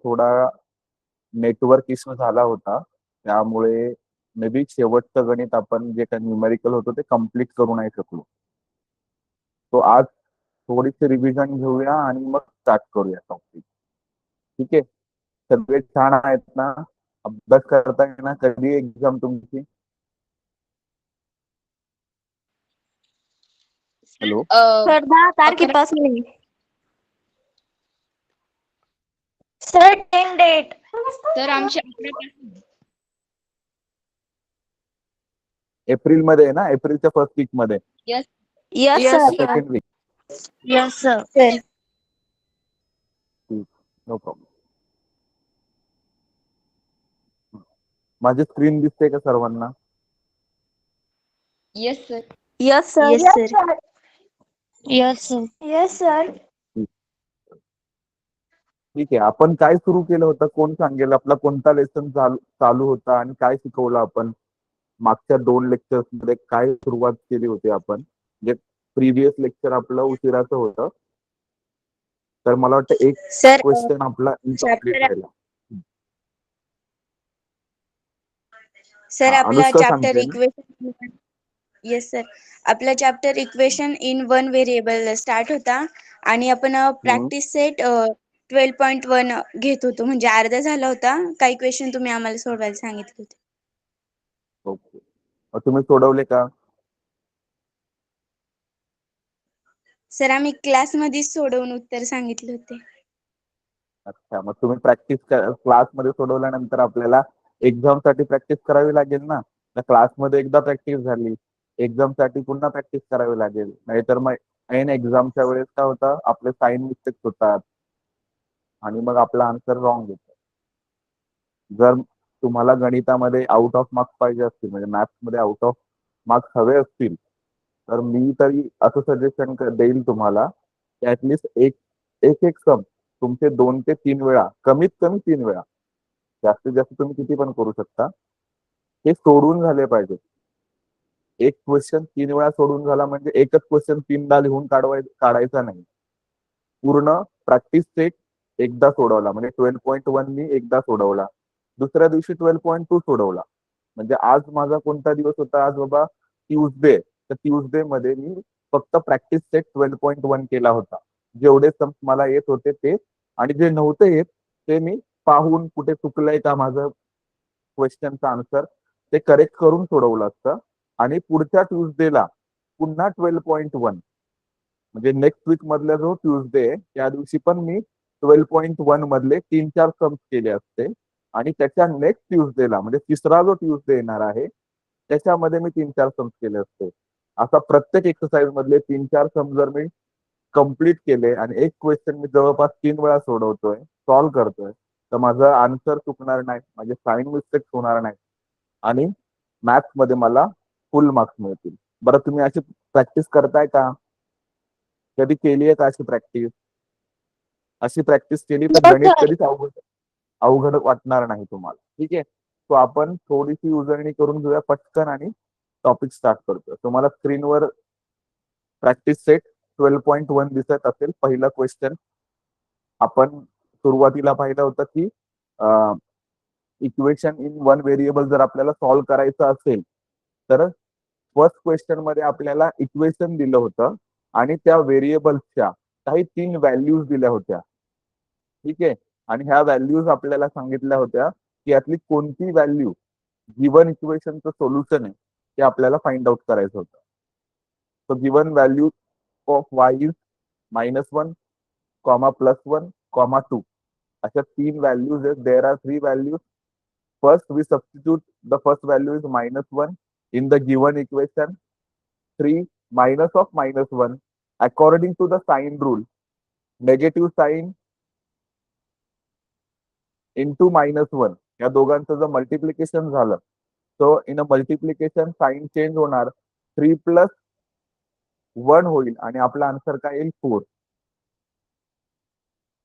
थोडा network issue झाला होता, त्यामुळे मे बी शेवटचं गणित आपण जे काही न्यूमेरिकल होतं ते कम्प्लीट करू नाही शकलो. तो आज थोडीशी रिव्हिजन घेऊया आणि मग स्टार्ट करूया टॉपिक. ठीक आहे, सगळे छान आहेत ना? अभ्यास करताय ना? कधी एक्झाम तुमची? हॅलो. सर 10 तारखेपासून. Sir 10 date. तर आमच्या 11 एप्रिल मध्ये आहे ना? एप्रिलच्या फर्स्ट वीक मध्ये? Yes yes sir. Second week? Yes sir. No problem. माझी स्क्रीन दिसते का सर्वांना? Yes sir. Yes sir. Yes, sir. Yes sir. Yes, sir. ठीक आहे, आपण काय सुरू केलं होतं? कोण सांगेल? आपला कोणता लेसन चालू होता आणि काय शिकवलं आपण मागच्या 2 लेक्चर्स मध्ये? काय सुरुवात केली होती आपण? जे प्रिव्हियस लेक्चर आपलं उशिराचं होतं, तर मला वाटतं एक सर क्वेश्चन आपला इनकम्प्लीट chapter- राहिला. सर हा, आपला अनुष्का चॅप्टर सांगते ना? इक्वेशन. Yes sir. आपला chapter equation in one variable start होता आणि आपण प्रॅक्टिस सेट 12.1 घेत होतो, म्हणजे अर्धा झाला होता. काही क्वेश्चन तुम्ही आम्हाला सोडवायला सांगितले होते. ओके, मग तुम्ही सोडवले का? सर आम्ही क्लासमध्येच सोडवून उत्तर सांगितले होते. अच्छा, मग तुम्ही प्रॅक्टिस क्लासमध्ये सोडवल्यानंतर आपल्याला एक्झाम साठी प्रॅक्टिस करावी लागेल ना? तर क्लासमध्ये एकदा प्रॅक्टिस झाली, एक्झाम साठी पुन्हा प्रॅक्टिस करावी लागेल. नाहीतर मग ऐन एक्झामच्या वेळेस काय होतं, आपले साइन मिस्टेक्स होतात आणि मग आपला आन्सर रॉंग येतो. जर तुम्हाला गणितामध्ये आउट ऑफ मार्क्स पाहिजे असतील, म्हणजे मॅथ्स मध्ये आउट ऑफ मार्क्स हवे असतील, तर मी तरी असं सजेशन देईल तुम्हाला की ऍटलिस्ट एक सम तुमचे 2 ते 3 वेळा, कमीत कमी 3 वेळा, जास्तीत जास्त तुम्ही किती पण करू शकता, हे सोडून झाले पाहिजे. एक क्वेश्चन 3 वेळा सोडून झाला म्हणजे एकच क्वेश्चन 3दा लिहून काढायचा नाही. पूर्ण प्रॅक्टिस सेट एकदा सोडवला, म्हणजे 12.1 मी एकदा सोडवला, दुसऱ्या दिवशी 12.2 सोडवला. म्हणजे आज माझा कोणता दिवस होता? आज बाबा ट्यूजडे. तर ट्यूजडे मध्ये मी फक्त प्रॅक्टिस सेट 12.1 केला होता. जेवढे सम्स मला येत होते ते, आणि जे नव्हते येत ते मी पाहून कुठे चुकलंय का माझं क्वेश्चनचं आन्सर, ते करेक्ट करून सोडवलं असतं. आणि पुढच्या ट्यूजडेला पुन्हा 12.1, म्हणजे नेक्स्ट वीक मधला जो ट्यूजडे आहे त्या दिवशी पण मी 12.1 मधले 3-4 सम्स केले असते. आणि त्याच्या नेक्स्ट ट्यूजडेला, म्हणजे तिसरा जो ट्यूजडे येणार आहे त्याच्यामध्ये मी 3-4 सम्स केले असते. असा प्रत्येक एक्सरसाइज मधले 3-4 सम जर मी कम्प्लीट केले आणि एक क्वेश्चन मी जवळपास 3 वेळा सोडवतोय, सॉल्व्ह करतोय, तर माझं आन्सर चुकणार नाही, माझे साइन मिस्टेक्स होणार नाही आणि मॅथ्स मध्ये मला फुल मार्क्स मिळतील. बरं, तुम्ही अशी प्रॅक्टिस करताय का? कधी केली आहे का अशी प्रॅक्टिस? अशी प्रॅक्टिस केली तर गणित कधीच अवघड वाटणार नाही तुम्हाला. ठीक आहे, तो आपण थोडीशी उजळणी करून घेऊया पटकन आणि टॉपिक स्टार्ट करतोय. तुम्हाला स्क्रीनवर प्रॅक्टिस सेट 12.1 दिसत असेल. पहिला क्वेश्चन आपण सुरुवातीला पाहिलं होतं की इक्वेशन इन वन व्हेरिएबल जर आपल्याला सॉल्व्ह करायचं असेल तर फर्स्ट क्वेश्चन मध्ये आपल्याला इक्वेशन दिलं होतं आणि त्या व्हेरिएबल्सच्या काही 3 व्हॅल्यूज दिल्या होत्या. ठीक आहे, आणि ह्या व्हॅल्यूज आपल्याला सांगितल्या होत्या की यातली कोणती व्हॅल्यू गिवन इक्वेशनचं सोल्युशन आहे ते आपल्याला फाइंड आउट करायचं होतं. So given value of y is -1, +1, 2, अशा 3 व्हॅल्यूज आहेत. There are 3 values. First we substitute the first value is -1 in the given equation. 3 minus of -1 according to the sign rule, negative sign into -1, या दोघांचं जर multiplication झालं so in a multiplication sign change होणार, 3 + 1 होईल आणि आपला answer काय येईल? 4.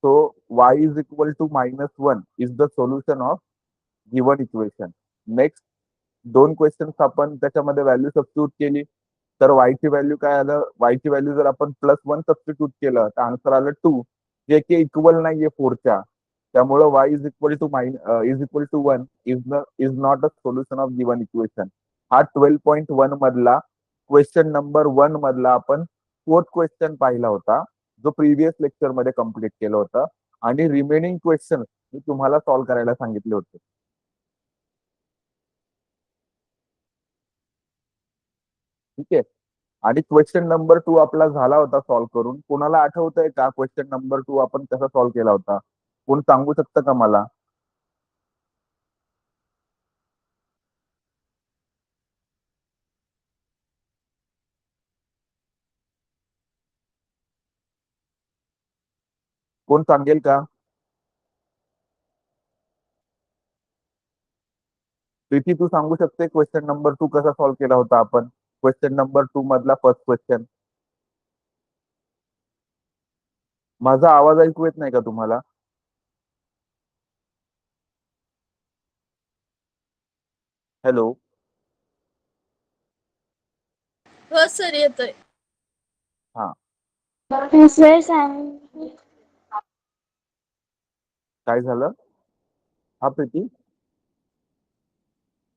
So y is equal to -1 is the solution of given equation. Next 2 questions आपण त्याच्यामध्ये व्हॅल्यू सबस्टिट्यूट केली तर y ची व्हॅल्यू काय आलं? y ची व्हॅल्यू जर आपण +1 सबस्टिट्यूट केलं तर आन्सर आलं 2, जे की इक्वल नाहीये 4च्या. त्यामुळे y is equal to is equal to 1 is not a solution of given equation. हा 12.1 मधला क्वेश्चन नंबर 1 मधला आपण फोर्थ क्वेश्चन पाहिला होता, जो प्रिव्हियस लेक्चर मध्ये कम्प्लीट केलं होतं. आणि रिमेनिंग क्वेश्चन मी तुम्हाला सॉल्व्ह करायला सांगितले होते. ठीक आहे. आणि क्वेश्चन नंबर 2 आपला झाला होता सॉल्व्ह करून. कोणाला आठवतंय का क्वेश्चन नंबर 2 आपण कसा सॉल्व्ह केला होता? कोण सांगू शकतं का मला? कोण सांगेल का? प्रीती, तू सांगू शकते क्वेश्चन नंबर 2 कसा सॉल्व्ह केला होता आपण? क्वेश्चन नंबर 2 मधला फर्स्ट क्वेश्चन. माझा आवाज ऐकू येत नाही का तुम्हाला? हॅलो. हो सर येतोय. हा, सर सांग. काय झालं? हा प्रीती.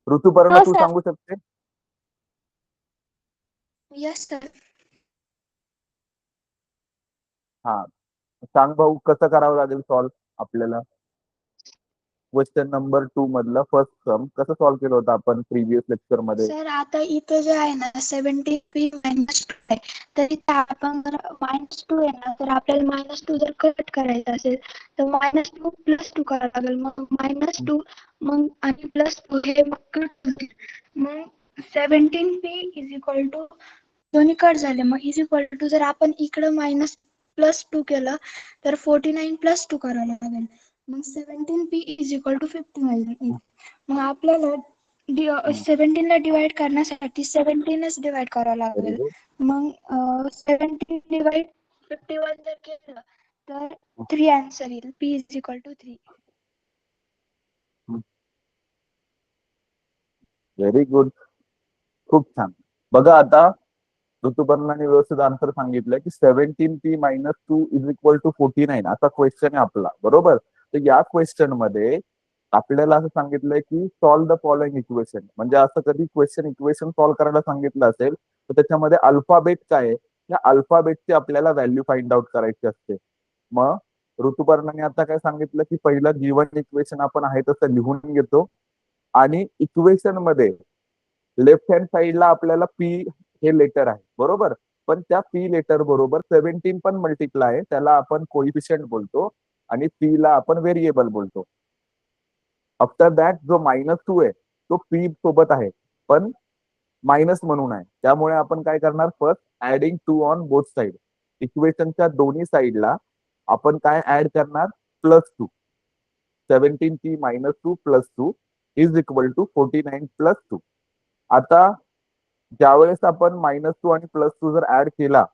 ऋतुपर्ण, हो तू सर. सांगू शकते? Yes sir. हा, सांग भाऊ, कसं करावं लागेल सॉल्व्ह आपल्याला? क्वेश्चन नंबर 2 मधला फर्स्ट सम कसं सॉल्व्ह केलं होतं आपण प्रिव्हियस लेक्चर मध्ये? सर आता इथं जे आहे ना 70p -2 आहे, तर इथे आपण जर -2 आहे ना, तर आपल्याला -2 जर कट करायचं असेल तर -2 +2 करावं लागेल. मग -2 मग आणि +2 हे मग कट होतील. मग 17p इज इक्वल टू दोन्ही कट झाले. मग इज इक्वल टू जर आपण इकडं +2 केलं तर 49 +2 करावं लागेल. मग 17p इज इक्वल टू 50 मिळेल. मग आपल्याला 17 ला डिवाइड करण्यासाठी 17च डिवाइड करावं व्हेरी लागेल. गुड. मग 17 डिवाइड 51 जर केलं तर 3 आन्सर येईल. p is equal to 3. Very good. खूप छान. बघा आता ऋतुपर्णाने व्यवस्थित आन्सर सांगितलं की 17p -2 इज इक्वल टू 49 असा क्वेश्चन आहे आपला, बरोबर? तर या क्वेश्चन मध्ये आपल्याला असं सांगितलंय की सॉल्व द फॉलोइंग इक्वेशन. म्हणजे असं कधी क्वेश्चन इक्वेशन सॉल्व्ह करायला सांगितलं असेल तर त्याच्यामध्ये अल्फाबेट काय आहे, या अल्फाबेटची आपल्याला व्हॅल्यू फाइंड आउट करायची असते. मग ऋतुपर्णाने आता काय सांगितलं की पहिलं गिवन इक्वेशन आपण आहे तसं लिहून घेतो आणि इक्वेशन मध्ये लेफ्ट हँड साइडला आपल्याला पी हे लेटर आहे, बरोबर? पण त्या पी लेटर बरोबर 17 पण मल्टिप्लाय आहे, त्याला आपण कोइफिशियंट बोलतो आणि पी ला आपण व्हेरिएबल बोलतो. आफ्टर दॅट जो -2 आहे तो पी सोबत आहे, पण मायनस म्हणून आहे. त्यामुळे आपण काय करणार? First adding 2 on both side. इक्वेशनच्या दोन्ही साइडला आपण काय ऍड करणार? +2. 17p -2 +2 is equal to 49 +2. आता ज्यावेळेस आपण -2 आणि +2 जर ऍड केला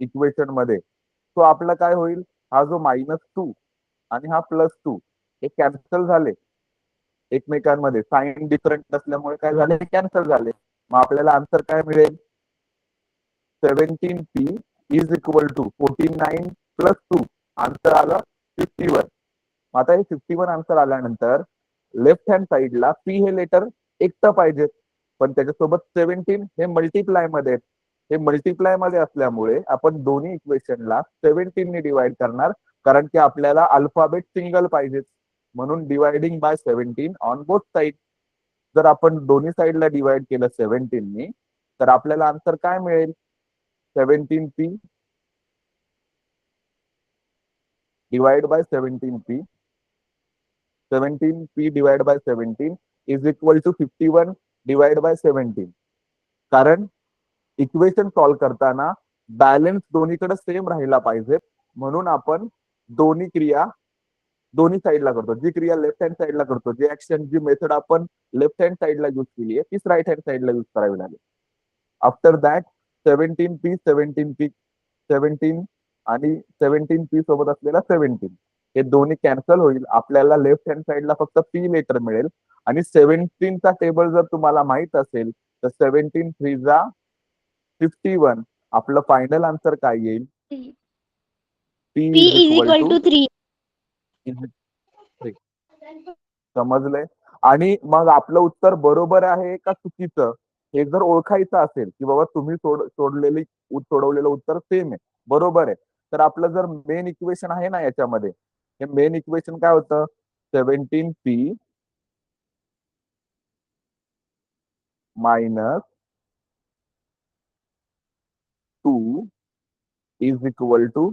इक्वेशन मध्ये, तो आपला काय होईल? हा जो -2 आणि हा +2 हे कॅन्सल झाले एकमेकांमध्ये. साइन डिफरंट असल्यामुळे काय झाले? कॅन्सल झाले. मग आपल्याला आन्सर काय मिळेल? 17p is equal to 49 +2. Answer आलं 51. आता हे 51 आन्सर आल्यानंतर लेफ्ट हँड साइडला पी हे लेटर एकटं पाहिजे, पण त्याच्यासोबत 17 हे मल्टिप्लाय मध्ये. हे मल्टिप्लाय मध्ये असल्यामुळे आपण दोन्ही इक्वेशनला 17 ने डिवाइड करणार, कारण की आपल्याला अल्फाबेट सिंगल पाहिजे. म्हणून dividing bye 17 on both side. जर आपण दोन्ही साइडला डिवाइड केलं 17 ने, तर आपल्याला आन्सर काय मिळेल? 17p divide by 17p. 17p divide by 17 is equal to 51 divide by 17. कारण इक्वेशन सॉल्व्ह करताना बॅलन्स दोन्हीकडे सेम राहिला पाहिजे, म्हणून आपण दोन्ही क्रिया दोन्ही साइडला करतो. जी क्रिया लेफ्ट हँड साइडला करतो, जी ऍक्शन, जी मेथड आपण लेफ्ट हँड साइडला यूज केली आहे, तीच राईट हँड साइडला यूज करावी लागेल. आफ्टर दॅट 17p 17 आणि 17p सोबत असलेला 17 हे दोन्ही कॅन्सल होईल. आपल्याला लेफ्ट हँड साइडला फक्त पी लेटर मिळेल. आणि 17 चा टेबल जर तुम्हाला माहित असेल तर 17 3 जा 51. आपलं फायनल आन्सर काय येईल? p p is is equal equal to to 3. समजलंय? आणि मग आपलं उत्तर बरोबर आहे का चुकीचं हे जर ओळखायचं असेल की बाबा तुम्ही सोडवलेलं उत्तर सेम आहे, बरोबर आहे, तर आपलं जर मेन इक्वेशन आहे ना याच्यामध्ये, हे मेन इक्वेशन काय होतं? 17p minus 2 is equal to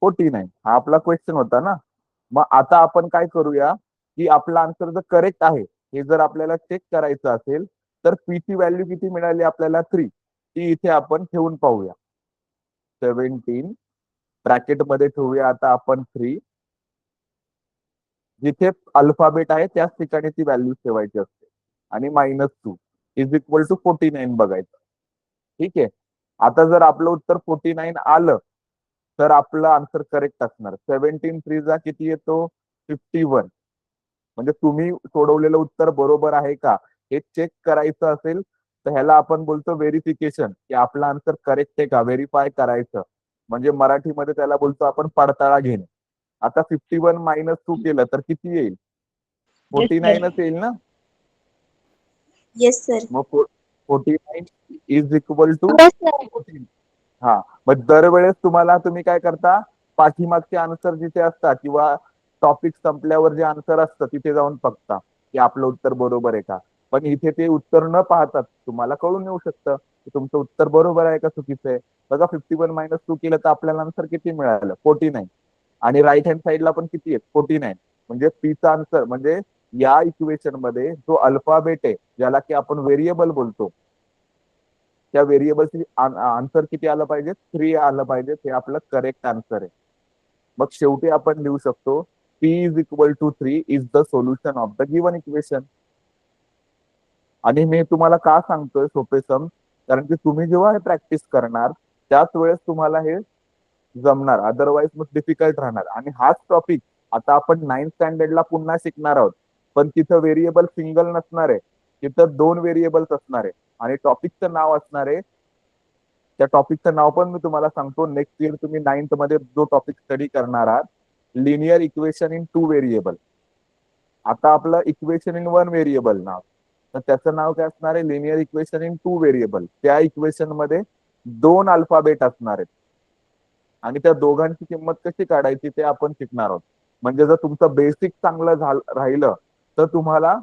49. हा आपला क्वेश्चन होता ना. मग आता आपण काय करूया की आपला आन्सर जर करेक्ट आहे हे जर आपल्याला चेक करायचं असेल तर पी ची व्हॅल्यू किती मिळाली आपल्याला? 3. ती इथे आपण ठेवून पाहूया. 17 ब्रॅकेट मध्ये ठेवूया आता आपण 3. जिथे अल्फाबेट आहे त्याच ठिकाणी ती व्हॅल्यू ठेवायची असते आणि -2 इज इक्वल टू 49 बघायचं. ठीक आहे. आता जर आपलं उत्तर 49 आलं तर आपलं आन्सर करेक्ट असणार. 17 3 जा किती येतो? 51. म्हणजे तुम्ही सोडवलेलं उत्तर बरोबर आहे का हे चेक करायचं असेल तर ह्याला आपण बोलतो व्हेरिफिकेशन, की आपला आन्सर करेक्ट आहे का व्हेरीफाय करायचं. म्हणजे मराठीमध्ये त्याला बोलतो आपण पडताळा घेणे. आता 51 -2 केलं तर किती येईल? 49च येईल ना. Yes sir. मग 49 is equal to Yes, sir. 14. हा, मग दरवेळेस तुम्ही काय करता, पाठीमागचे आन्सर जिथे असतात किंवा टॉपिक संपल्यावर जे आन्सर असतं तिथे जाऊन बघता की आपलं उत्तर बरोबर आहे का. पण इथे ते उत्तर न पाहतात तुम्हाला कळून येऊ शकतं की तुमचं उत्तर बरोबर आहे का चुकीचं आहे. बघा 51 -2 केलं तर आपल्याला आन्सर किती मिळालं? 49. आणि राईट हँड साईडला पण किती आहे? 49. म्हणजे पीचा आन्सर म्हणजे या इक्वेशन मध्ये जो अल्फाबेट आहे ज्याला की आपण व्हेरिएबल बोलतो त्या व्हेरिएबलची आन्सर किती आलं पाहिजे? 3 आलं पाहिजे. हे आपलं करेक्ट आन्सर आहे. मग शेवटी आपण लिहू शकतो p is equal to 3 is the solution of the given equation. आणि मी तुम्हाला का सांगतोय सोपे सम, कारण की तुम्ही जेव्हा हे प्रॅक्टिस करणार त्याच वेळेस तुम्हाला हे जमणार, अदरवाईज मग डिफिकल्ट राहणार. आणि हाच टॉपिक आता आपण 9th स्टँडर्डला पुन्हा शिकणार आहोत, पण तिथं व्हेरिएबल सिंगल नसणार आहे, तिथं 2 व्हेरिएबल्स असणार आहे आणि टॉपिकचं नाव असणार आहे. त्या टॉपिकचं नाव पण मी तुम्हाला सांगतो. नेक्स्ट इयर तुम्ही 9th मध्ये जो टॉपिक स्टडी करणार आहात, लिनियर इक्वेशन इन 2 व्हेरिएबल. आता आपलं इक्वेशन इन 1 व्हेरिएबल नाव, तर त्याचं नाव काय असणार आहे? Linear equation in 2 variable. त्या इक्वेशन मध्ये 2 अल्फाबेट असणार आहेत आणि त्या दोघांची किंमत कशी काढायची ते आपण शिकणार आहोत. म्हणजे जर तुमचं बेसिक चांगलं राहिलं तर तुम्हाला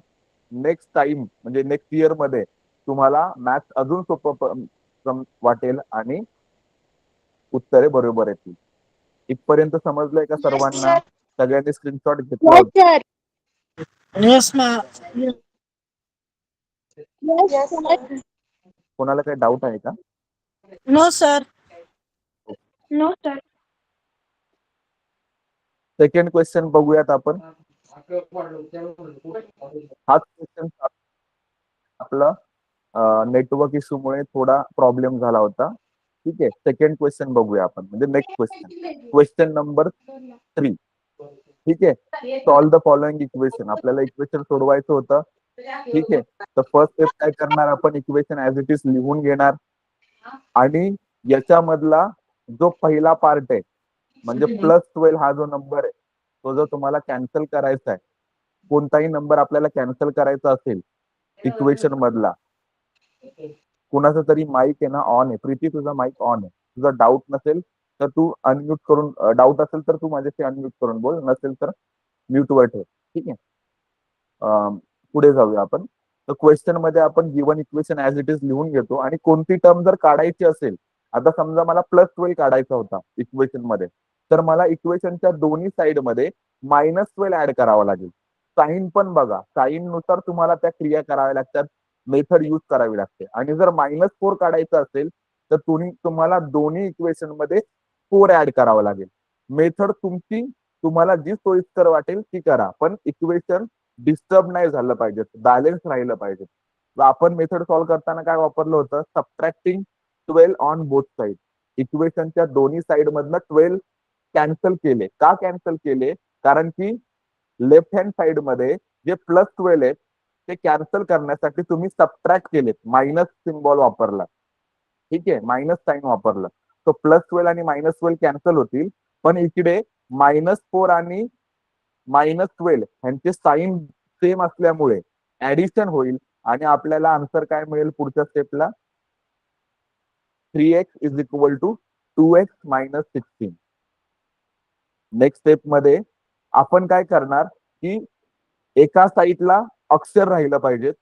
नेक्स्ट टाइम म्हणजे नेक्स्ट इयर मध्ये तुम्हाला मॅथ्स अजून सोपं वाटेल आणि उत्तरे बरोबर येतील. इथपर्यंत समजलंय का सर्वांना? सगळ्यांनी स्क्रीनशॉट घेतला Yes, होता? sir. Yes, ma'am. Yes, sir. कोणाला काही डाऊट आहे का? No, sir. No, sir. Second question बघूयात आपण. हाच क्वेश्चन आपला नेटवर्क इश्यूमुळे थोडा प्रॉब्लेम झाला होता. ठीक आहे. सेकंड क्वेश्चन बघूया आपण, म्हणजे नेक्स्ट क्वेश्चन, क्वेश्चन नंबर 3. ठीक आहे. Solve the following equation. आपल्याला इक्वेशन सोडवायचं होतं. ठीक आहे. तर फर्स्ट स्टेप काय करणार आपण? इक्वेशन ऍज इट इज लिहून घेणार आणि याच्यामधला जो पहिला पार्ट आहे म्हणजे +12 हा जो नंबर आहे तो जर तुम्हाला कॅन्सल करायचा आहे, कोणताही नंबर आपल्याला कॅन्सल करायचा असेल इक्वेशन मधला, कुणाचा तरी माईक आहे ना ऑन आहे. प्रीती तुझा माईक ऑन आहे. तुझा डाऊट नसेल तर तू अनम्यूट करून, डाऊट असेल तर तू माझ्याशी अनम्यूट करून बोल, नसेल तर म्यूट वर ठेव. ठीक आहे. पुढे जाऊया आपण. तर क्वेश्चन मध्ये आपण given equation as it is लिहून घेतो आणि कोणती टर्म जर काढायची असेल, आता समजा मला +12 काढायचा होता इक्वेशन मध्ये, तर मला इक्वेशनच्या दोन्ही साइड मध्ये -12 ऍड करावा लागेल. साईन पण बघा, साईन नुसार तुम्हाला त्या क्रिया कराव्या लागतात, मेथड यूज करावी लागते. आणि जर -4 काढायचं असेल तर तुम्हाला दोन्ही इक्वेशन मध्ये 4 ऍड करावं लागेल. मेथड तुम्हाला जी सोयीस्कर वाटेल ती करा, पण इक्वेशन डिस्टर्ब नाही झालं पाहिजे, बॅलन्स राहिलं पाहिजे. आपण मेथड सॉल्व्ह करताना काय वापरलं होतं? Subtracting 12 on both side. इक्वेशनच्या दोन्ही साइड मधनं 12 कॅन्सल केले. का कॅन्सल केले? कारण की लेफ्ट हँड साइड मध्ये जे +12 आहेत ते कॅन्सल करण्यासाठी तुम्ही सबट्रॅक्ट केलेत, मायनस सिम्बॉल वापरला. ठीक आहे. मायनस साईन वापरलं. तो +12 आणि -12 कॅन्सल होतील, पण इकडे -4 आणि -12 ह्यांचे साइन सेम असल्यामुळे ऍडिशन होईल आणि आपल्याला आन्सर काय मिळेल पुढच्या स्टेपला 3x is equal to 2x - 16. Next step मध्ये आपण काय करणार की एका साईडला अक्षर राहिलं पाहिजेत,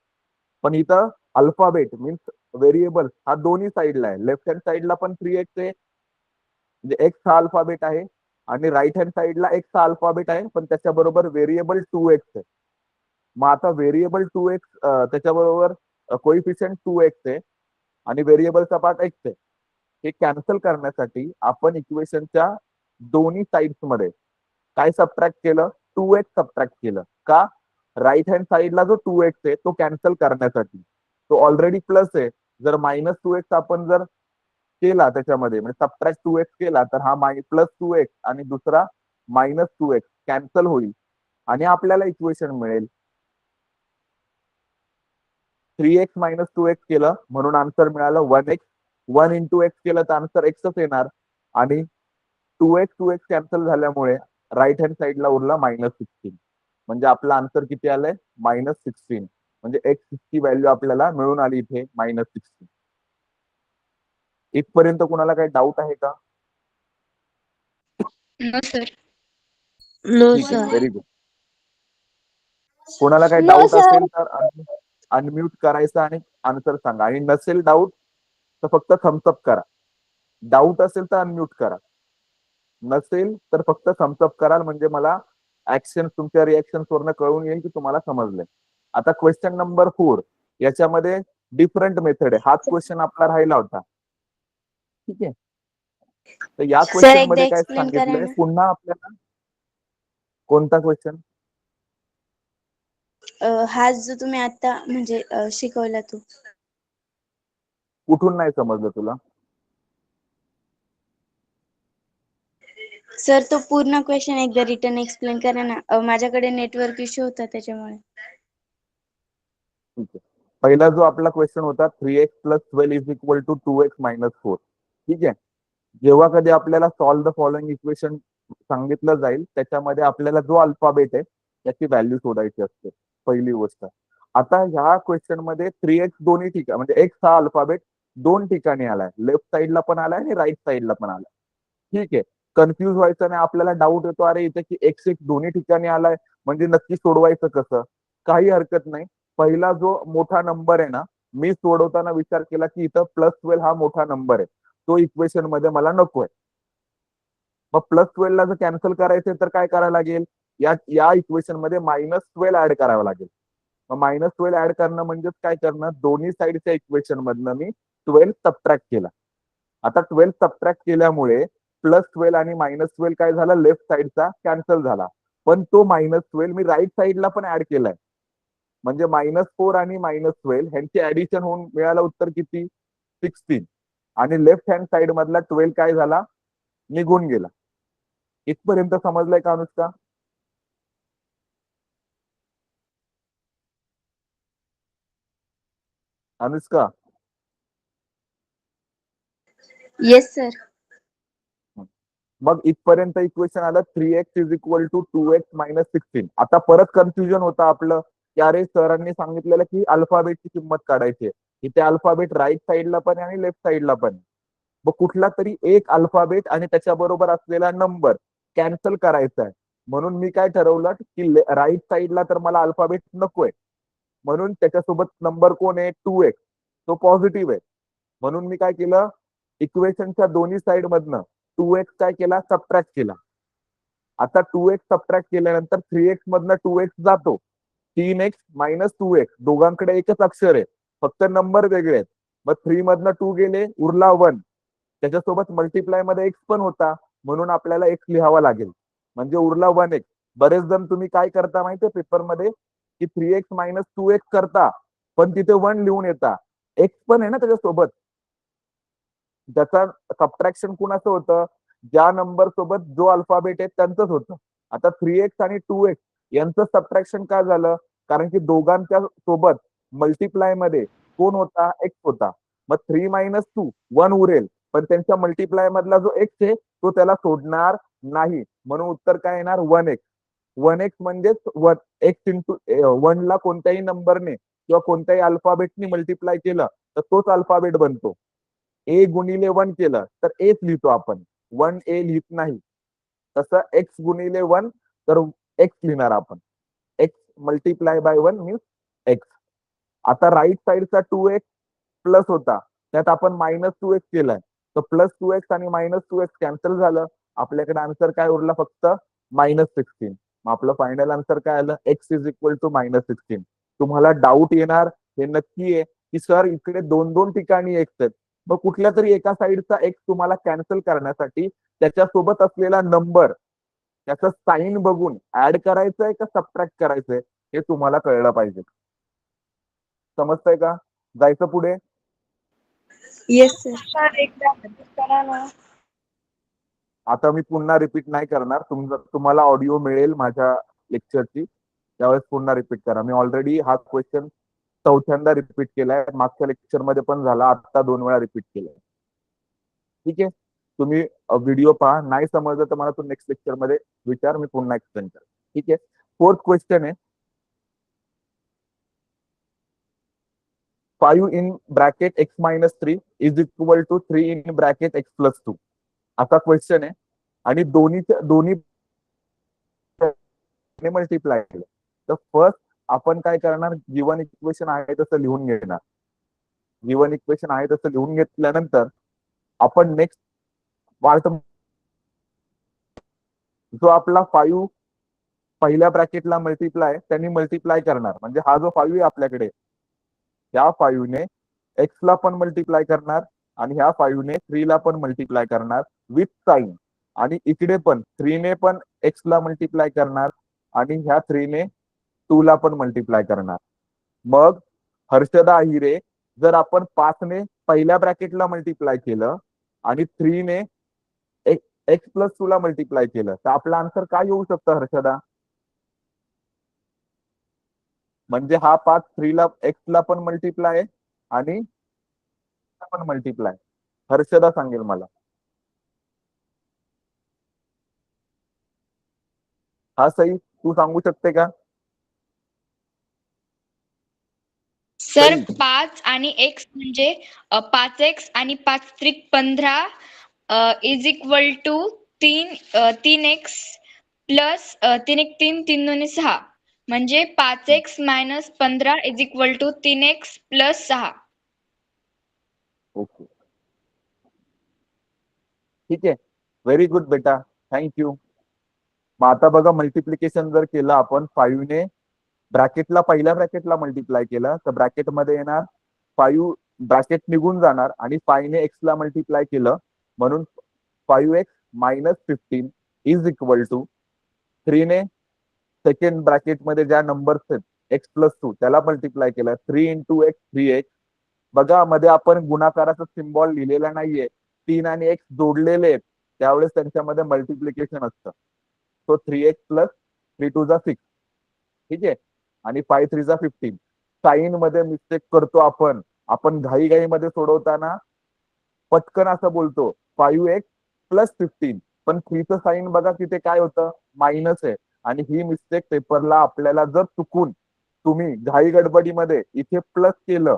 पण इथं अल्फाबेट मीन्स व्हेरिएबल हा दोन्ही साईडला आहे. लेफ्ट हँड साईडला पण 3x आहे, म्हणजे x हा अल्फाबेट आहे आणि राईट हँड साईडला x हा अल्फाबेट आहे, पण त्याच्याबरोबर व्हेरिएबल 2x आहे. मग आता व्हेरिएबल 2x त्याच्याबरोबर कोइफिशियंट 2x आहे आणि व्हेरिएबलचा पार्ट x आहे. हे कॅन्सल करण्यासाठी आपण इक्वेशनच्या दोन्ही साइड्स मध्ये काय सबट्रॅक्ट केलं 2x सबट्रॅक्ट केलं. का? राईट हँड साईडला जो 2x आहे तो कॅन्सल करण्यासाठी. तो ऑलरेडी प्लस आहे, जर -2x आपण जर केला त्याच्यामध्ये म्हणजे सबट्रॅक्ट 2x केला तर हा +2x आणि दुसरा -2x कॅन्सल होईल आणि आपल्याला इक्वेशन मिळेल 3x - 2x केलं म्हणून आन्सर मिळालं 1x. 1 × x केलं तर आन्सर xच येणार आणि 2x कॅन्सल झाल्यामुळे राईट हँड साईडला उरला -16. म्हणजे आपला आन्सर किती आलंय -16. म्हणजे x ची व्हॅल्यू आपल्याला मिळून आली इथे -16. इथपर्यंत कुणाला काही डाऊट आहे का? No sir. No, ठीक आहे, sir. Very good. कोणाला काही No, डाऊट sir. असेल तर अनम्यूट करायचं आणि आन्सर सांगा. आणि नसेल डाऊट तर फक्त थम्सअप करा. डाऊट असेल तर अनम्यूट करा, नसेल तर फक्त थम्सअप कराल म्हणजे मला ऍक्शन तुमच्या रिएक्शन वरनं कळून येईल की तुम्हाला समजलंय. आता क्वेश्चन नंबर 4 याच्यामध्ये डिफरंट मेथड आहे. हाच क्वेश्चन आपला राहिला होता. ठीक आहे, तर या सर क्वेश्चन एकदा मध्ये काय एक्सप्लेन करा सांगितलंय ना. पुन्हा आपल्याला? कोणता क्वेश्चन? हा जो तुम्ही आता म्हणजे शिकवला तो. कुठून नाही समजलं तुला? सर तो पूर्ण क्वेश्चन एकदा रिटर्न एक्सप्लेन करा ना. माझ्याकडे नेटवर्क इश्यू होता त्याच्यामुळे. ठीक आहे, पहिला जो आपला क्वेश्चन होता 3x + 12 is equal to 2x - 4. ठीक आहे, जेव्हा कधी आपल्याला सॉल्व द फॉलोइंग इक्वेशन सांगितलं जाईल त्याच्यामध्ये आपल्याला जो अल्फाबेट आहे त्याची व्हॅल्यू शोधायची असते पहिली गोष्ट. आता ह्या क्वेश्चन मध्ये 3x दोन्ही ठिकाणी म्हणजे x हा अल्फाबेट दोन ठिकाणी आलाय, लेफ्ट साईडला पण आलाय आणि राईट साईडला पण आलाय. ठीक आहे, कन्फ्युज व्हायचं नाही. आपल्याला डाऊट येतो अरे इथे की x दोन्ही ठिकाणी आलाय म्हणजे नक्की सोडवायचं कसं? काही हरकत नाही. पहिला जो मोठा नंबर आहे ना, मी सोडवताना विचार केला की इथं +12 हा मोठा नंबर आहे, तो इक्वेशन मध्ये मला नकोय. मग +12 ला जर कॅन्सल करायचे तर काय करावं लागेल? या इक्वेशन मध्ये -12 ऍड करावं लागेल. मग -12 ऍड करणं म्हणजेच काय करणं, दोन्ही साईडच्या इक्वेशन मधनं मी 12 सबट्रॅक्ट केला. आता 12 सबट्रॅक्ट केल्यामुळे +12 आणि -12 काय झालं, लेफ्ट साईडचा कॅन्सल झाला. पण तो -12 मी राईट साईडला पण ऍड केलाय, म्हणजे -4 आणि -12 ह्यांचे ऍडिशन होऊन मिळालं उत्तर किती 16 आणि लेफ्ट हँड साइड मधला 12 काय झाला निघून गेला. इथपर्यंत समजलंय का अनुष्का? Anushka yes sir. मग इथपर्यंत इक्वेशन आलं 3x is equal to 2x - 16. आता परत कन्फ्युजन होतं आपलं की अरे सरांनी सांगितलेलं की अल्फाबेटची किंमत काढायची. इथे अल्फाबेट राईट साईडला पण आहे आणि लेफ्ट साईडला पण. मग कुठला तरी एक अल्फाबेट आणि त्याच्याबरोबर असलेला नंबर कॅन्सल करायचा आहे. म्हणून मी काय ठरवलं की राईट साईडला तर मला अल्फाबेट नकोय, म्हणून त्याच्यासोबत नंबर कोण आहे 2x, तो पॉझिटिव्ह आहे. म्हणून मी काय केलं, इक्वेशनच्या दोन्ही साईड मधनं 2x काय केला सबट्रॅक्ट केला. आता 2x सबट्रॅक्ट केल्यानंतर 3x मधनं 2x जातो, 3x - 2x दोघांकडे एकच अक्षर आहे, फक्त नंबर वेगळे आहेत. मग 3 मधनं 2 गेले उरला 1, त्याच्यासोबत मल्टिप्लाय मध्ये x पण होता म्हणून आपल्याला x लिहावा लागेल, म्हणजे उरला 1x. बरेच जण तुम्ही काय करता माहितीये पेपरमध्ये की 3x - 2x करता पण तिथे 1 लिहून येता, x पण आहे ना त्याच्यासोबत. त्याचा सबट्रॅक्शन कुणाचं होतं, ज्या नंबर सोबत जो अल्फाबेट आहे त्यांचंच होतं. आता 3x आणि 2x यांचं सबट्रॅक्शन काय झालं, कारण की दोघांच्या सोबत मल्टिप्लाय मध्ये कोण होता x होता. मग 3 - 2 1 उरेल, पण त्यांच्या मल्टिप्लाय मधला जो x आहे तो त्याला सोडणार नाही, म्हणून उत्तर काय येणार 1x. 1x म्हणजेच x इंटू 1 ला कोणत्याही नंबरने किंवा कोणत्याही अल्फाबेटने मल्टिप्लाय केलं तर तोच अल्फाबेट बनतो. ए गुणिले 1 केलं तर एच लिहितो आपण, 1a लिहित नाही. तसं एक्स गुणिले 1 तर एक्स लिहिणार आपण. X multiply by 1 means x. आता राईट साइडचा 2x प्लस होता, त्यात आपण -2x केलाय, तर +2x आणि -2x कॅन्सल झालं. आपल्याकडे आन्सर काय उरला, फक्त -16. मग आपलं फायनल आन्सर काय आलं, x इज इक्वल टू -16. तुम्हाला डाऊट येणार हे नक्की आहे की सर इकडे 2 ठिकाणी एक्स आहेत, मग कुठल्या तरी एका साईडचा एक्स तुम्हाला कॅन्सल करण्यासाठी त्याच्यासोबत असलेला नंबर त्याचं साईन बघून ऍड करायचंय का सबट्रॅक्ट करायचंय हे तुम्हाला कळलं पाहिजे. समजतंय का? जायचं पुढे. Yes sir. सर एकदा करा ना. आता मी पुन्हा रिपीट नाही करणार. तुम्हाला ऑडिओ मिळेल माझ्या लेक्चरची, त्यावेळेस पुन्हा रिपीट करा. मी ऑलरेडी हा क्वेश्चन 4थ्यांदा रिपीट केलाय. मागच्या लेक्चर मध्ये पण झाला, आता 2 वेळा रिपीट केलाय. ठीक आहे, तुम्ही व्हिडिओ पहा. नाही समजलं तर मला तू नेक्स्ट लेक्चर मध्ये विचार, मी पुन्हा एक्सप्लेन कर. ठीक आहे. 4th क्वेश्चन आहे, 5 in bracket x - 3 is equal to 3 in bracket x + 2 असा क्वेश्चन आहे आणि दोन्ही मल्टिप्लाय केलं. तर फर्स्ट आपण काय करणार, गिवन इक्वेशन आहे तसं लिहून घेणार. गिवन इक्वेशन आहे तसं लिहून घेतल्यानंतर आपण नेक्स्ट पार्ट जो आपला 5 पहिल्या ब्रॅकेटला मल्टिप्लाय त्यांनी मल्टिप्लाय करणार. म्हणजे हा जो 5 आहे आपल्याकडे, ह्या 5 ने x ला पण मल्टिप्लाय करणार आणि ह्या 5 ने 3 ला पण मल्टिप्लाय करणार विथ साइन. आणि इकडे पण 3 ने पण x ला मल्टिप्लाय करणार आणि ह्या 3 ने 2 ला पण मल्टिप्लाय करणार. मग हर्षदा हिरे, जर आपण 5 ने पहिल्या ब्रॅकेटला मल्टिप्लाय केलं आणि 3 ने x + 2 ला मल्टिप्लाय केलं तर आपला आन्सर काय येऊ शकतं हर्षदा? म्हणजे हा 5 3 ला x ला पण मल्टिप्लाय आणि पण मल्टिप्लाय. हर्षदा सांगेल मला. हा सई, तू सांगू शकते का? सर सई, 5 आणि x म्हणजे 5x आणि 5 त्रिक 15 is equal to 3x plus 3 एक 3 3 दोन्ही 6 म्हणजे 5x - 15 is equal to 3x + 6. Okay, ठीक आहे. व्हेरी गुड बेटा, थँक्यू. मग आता बघा, मल्टिप्लिकेशन जर केलं आपण 5 ने ब्रॅकेटला पहिल्या ब्रॅकेटला मल्टिप्लाय केलं तर ब्रॅकेटमध्ये येणार 5, ब्रॅकेट निघून जाणार आणि 5 ने x ला मल्टिप्लाय केलं म्हणून 5x - 15 इज इक्वल टू 3 ने सेकंड ब्रॅकेटमध्ये ज्या नंबर्स आहेत x + 2 त्याला मल्टिप्लाय केलं 3 × x 3x. बघा, मध्ये आपण गुणाकाराचा सिम्बॉल लिहिलेला नाहीये, 3 आणि x जोडलेले आहेत, त्यावेळेस त्यांच्यामध्ये मल्टिप्लिकेशन असतं. सो 3x + 3 2 जा 6. ठीक आहे, आणि 5 3 जा 15. साईन मध्ये मिस्टेक करतो आपण. आपण घाईमध्ये सोडवताना पटकन असं बोलतो 5x + 15, पण 3चं साईन बघा तिथे काय होतं, मायनस आहे. आणि ही मिस्टेक पेपरला आपल्याला जर चुकून तुम्ही घाई गडबडीमध्ये इथे प्लस केलं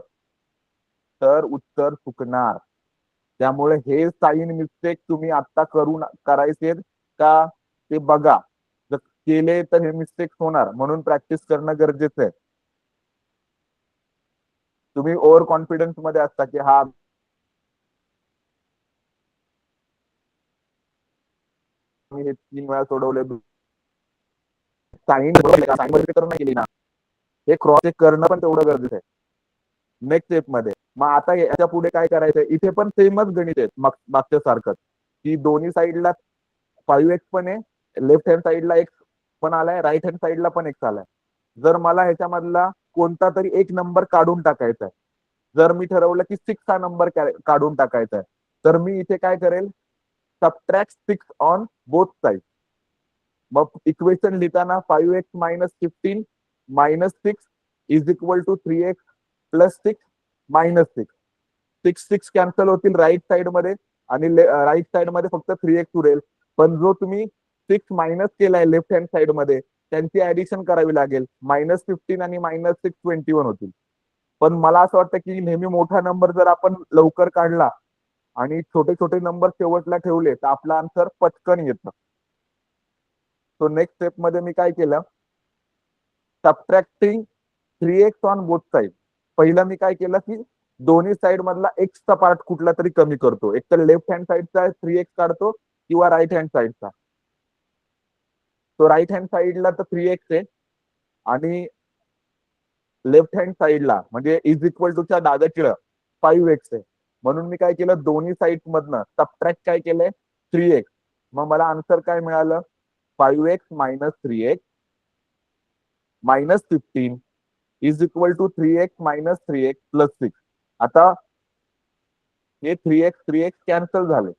तर उत्तर चुकणार. त्यामुळे हे साईन मिस्टेक तुम्ही आता करायचे का ते बघा. जर केले तर हे मिस्टेक होणार, म्हणून प्रॅक्टिस करणं गरजेचं आहे. तुम्ही ओव्हर कॉन्फिडन्स मध्ये असता की हा मी हे 3 वेळा सोडवले, साईन मध्ये करणं केली ना, हे क्रॉस चेक करणं पण तेवढं गरजेचं आहे नेक्स्ट स्टेप मध्ये. मग आता याच्या पुढे काय करायचंय, इथे पण सेमच गणित आहेत मागच्या सारखंच, की दोन्ही साईडला 5x पण आहे, लेफ्ट हँड साईडला x पण आलाय, राईट हँड साईडला पण x आलाय. जर मला ह्याच्यामधला कोणता तरी एक नंबर काढून टाकायचा आहे, जर मी ठरवलं की 6 हा नंबर काढून टाकायचा आहे, तर मी इथे काय करेल, सबट्रॅक्ट 6 ऑन बोथ साइड. मग इक्वेशन लिहिताना 5x - 15 - 6 is equal to 3x + 6 - 6. 6 6 cancel होतील राईट साइड मध्ये आणि राईट साइड मध्ये फक्त 3x उरेल. पण जो तुम्ही 6 मायनस केलाय लेफ्ट हँड साइड मध्ये त्यांची ऍडिशन करावी लागेल. -15 आणि -6 21 होतील. पण मला असं वाटतं की नेहमी मोठा नंबर जर आपण लवकर काढला आणि छोटे छोटे नंबर शेवटला ठेवले तर आपलं आन्सर पटकन येतं. सो नेक्स्ट स्टेप मध्ये मी काय केलं, subtracting 3x on both side. पहिलं मी काय केलं की दोन्ही साइड मधला एक्सचा पार्ट कुठला तरी कमी करतो. एक तर लेफ्ट हँड साइडचा 3x काढतो किंवा राईट हँड साइडचा. तो राईट हँड साइडला तर 3x आहे आणि लेफ्ट हँड साइडला म्हणजे इज इक्वल टूच्या डाव्याकडं 5x आहे. म्हणून मी काय केलं, दोन्ही साइड मधनं सबट्रॅक्ट काय केलंय 3x. मग मला आन्सर काय मिळालं, 5x - 3x -15 is equal to 3x - 3x + 6. आता हे 3x कॅन्सल झाले.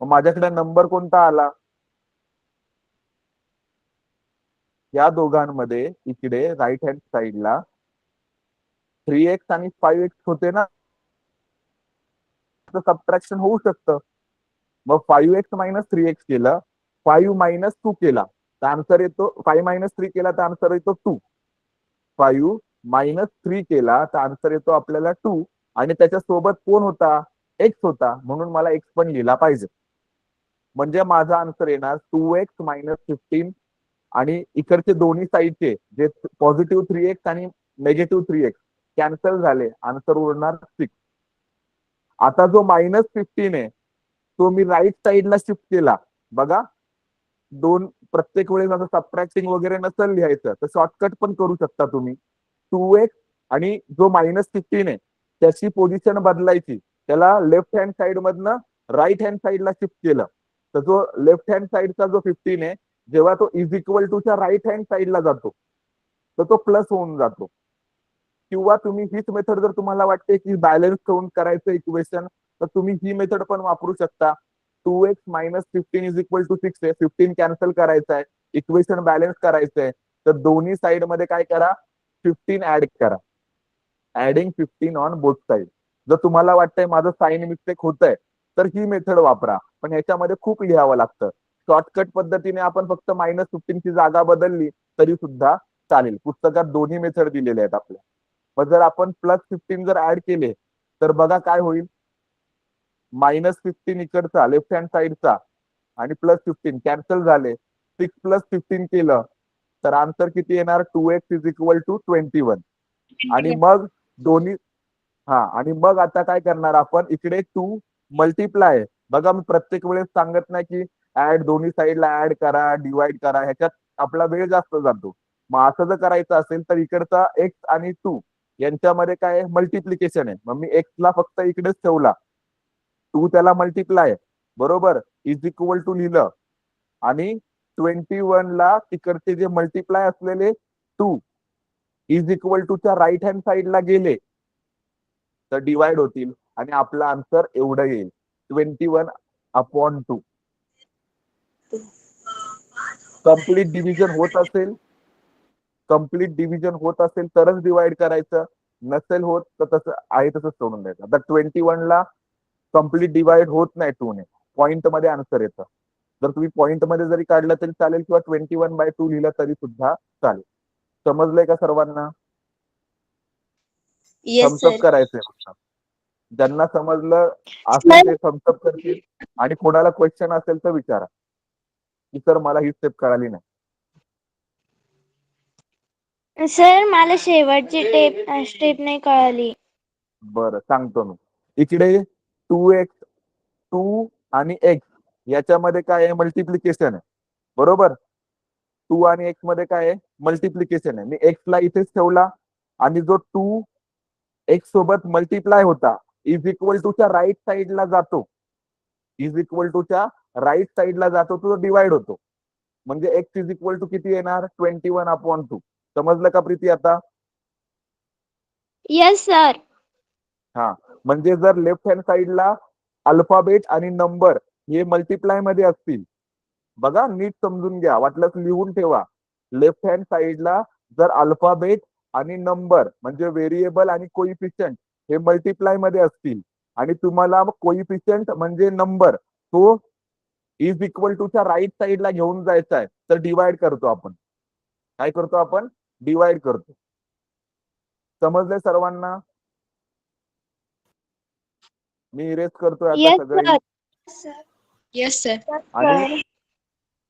मग माझ्याकडे नंबर कोणता आला, या दोघांमध्ये इकडे राईट हँड साइडला 3x आणि 5x होते ना, सबट्रॅक्शन होऊ शकतं. मग 5x - 3x केलं, 5 - 2 केला तर आन्सर येतो, 5 - 3 केला तर आन्सर येतो 2. 5 - 3 केला तर आन्सर येतो आपल्याला 2 आणि त्याच्या सोबत कोण होता, x होता, म्हणून मला x पण लिहिला पाहिजे. म्हणजे माझा आन्सर येणार 2x - 15 आणि इकडचे दोन्ही साईडचे जे पॉझिटिव्ह 3x आणि निगेटिव्ह 3x कॅन्सल झाले, आन्सर उरणार 6. आता जो -15 आहे तो मी राईट साईडला शिफ्ट केला. बघा, प्रत्येक वेळेस असं सबट्रॅक्टिंग वगैरे नसेल लिहायचं तर शॉर्टकट पण करू शकता तुम्ही. 2x आणि जो -15 आहे त्याची पोझिशन बदलायची, त्याला लेफ्ट हँड साइड मधनं राईट हँड साइडला शिफ्ट केलं तर जो लेफ्ट हँड साइडचा जो 15 आहे जेव्हा तो इज इक्वल टूच्या राईट हँड साइडला जातो तर तो प्लस होऊन जातो. किंवा तुम्ही हीच मेथड जर तुम्हाला वाटते की बॅलन्स करून करायचं इक्वेशन तर तुम्ही ही मेथड पण वापरू शकता. 2x - 15 इज इक्वल टू 6 आहे, 15 कॅन्सल करायचं आहे, इक्वेशन बॅलन्स करायचं आहे तर दोन्ही साइड मध्ये काय करा, 15 ऍड करा. Adding 15 on both side. जर तुम्हाला वाटतंय माझं साइन मिस्टेक होतंय तर ही मेथड वापरा, पण ह्याच्यामध्ये खूप लिहावं लागतं. शॉर्टकट पद्धतीने आपण फक्त -15 ची जागा बदलली तरी सुद्धा चालेल. पुस्तकात दोन्ही मेथड दिलेले आहेत आपल्या. मग जर आपण +15 जर ऍड केले तर बघा काय होईल, -15 इकडचा लेफ्ट हँड साइडचा आणि +15 कॅन्सल झाले. 6 + 15 केलं तर आन्सर किती येणार, 2x इज इक्वल टू 21. आणि मग दोन्ही आणि मग आता काय करणार आपण, इकडे 2 मल्टिप्लाय. बघा मी प्रत्येक वेळेस सांगत नाही की ऍड दोन्ही साईडला ऍड करा, डिवाइड करा, ह्याच्यात आपला वेळ जास्त जातो. मग असं जर करायचं असेल तर इकडचा x आणि 2 यांच्यामध्ये काय मल्टिप्लिकेशन आहे. मग मी x ला फक्त इकडेच ठेवला, 2 त्याला मल्टिप्लाय बरोबर इज इक्वल टू लिहिलं आणि 21 ला तिकडचे जे मल्टिप्लाय असलेले 2 इज इक्वल टूच्या राईट हँड साइडला गेले तर डिवाइड होतील आणि आपला आन्सर एवढं येईल, 21/2. कम्प्लीट डिव्हिजन होत असेल तरच डिवाइड करायचं, नसेल होत तर तसं आहे तसंच सोडून द्यायचं. आता 21 ला कम्प्लीट डिवाइड होत नाही 2 ने, पॉइंट मध्ये आन्सर येतं. जर तुम्ही पॉइंट मध्ये जरी काढलं तरी चालेल किंवा 21/2 लिहिलं तरी सुद्धा चालेल. समजलंय का सर्वांना? Yes Thums Up sir. करायचंय फक्त. ज्यांना समजलं असेल ते थम्सअप करतील आणि कोणाला क्वेश्चन असेल तर विचारा की सर मला ही स्टेप कळाली नाही. सर मला शेवटची स्टेप नाही कळाली. बरं सांगतो मी. इकडे 2x 2 आणि x याच्यामध्ये काय आहे, मल्टिप्लिकेशन आहे बरोबर. 2 आणि x मध्ये काय आहे, मल्टिप्लिकेशन आहे. मी x ला इथेच ठेवला आणि जो 2 x सोबत मल्टिप्लाय होता इज इक्वल टूच्या राईट साइडला जातो, तो डिवाइड होतो. म्हणजे x इज इक्वल टू किती येणार, 21/2. समजलं का प्रीती आता? Yes sir. म्हणजे जर लेफ्ट हँड साइडला अल्फाबेट आणि नंबर हे मल्टिप्लाय मध्ये असतील, बघा नीट समजून घ्या, वाटल्यास लिहून ठेवा. लेफ्ट हँड साइडला जर अल्फाबेट आणि नंबर म्हणजे व्हेरिएबल आणि कोइफिशियंट हे मल्टिप्लाय मध्ये असतील आणि तुम्हाला कोइफिशियंट म्हणजे नंबर तो इज इक्वल टूच्या राईट साइडला घेऊन जायचा आहे तर डिवाइड करतो आपण. काय करतो आपण? डिवाइड करतो. समजले सर्वांना? मी इरेज करतोय आता येस सगळे. सर. Yes sir. आणि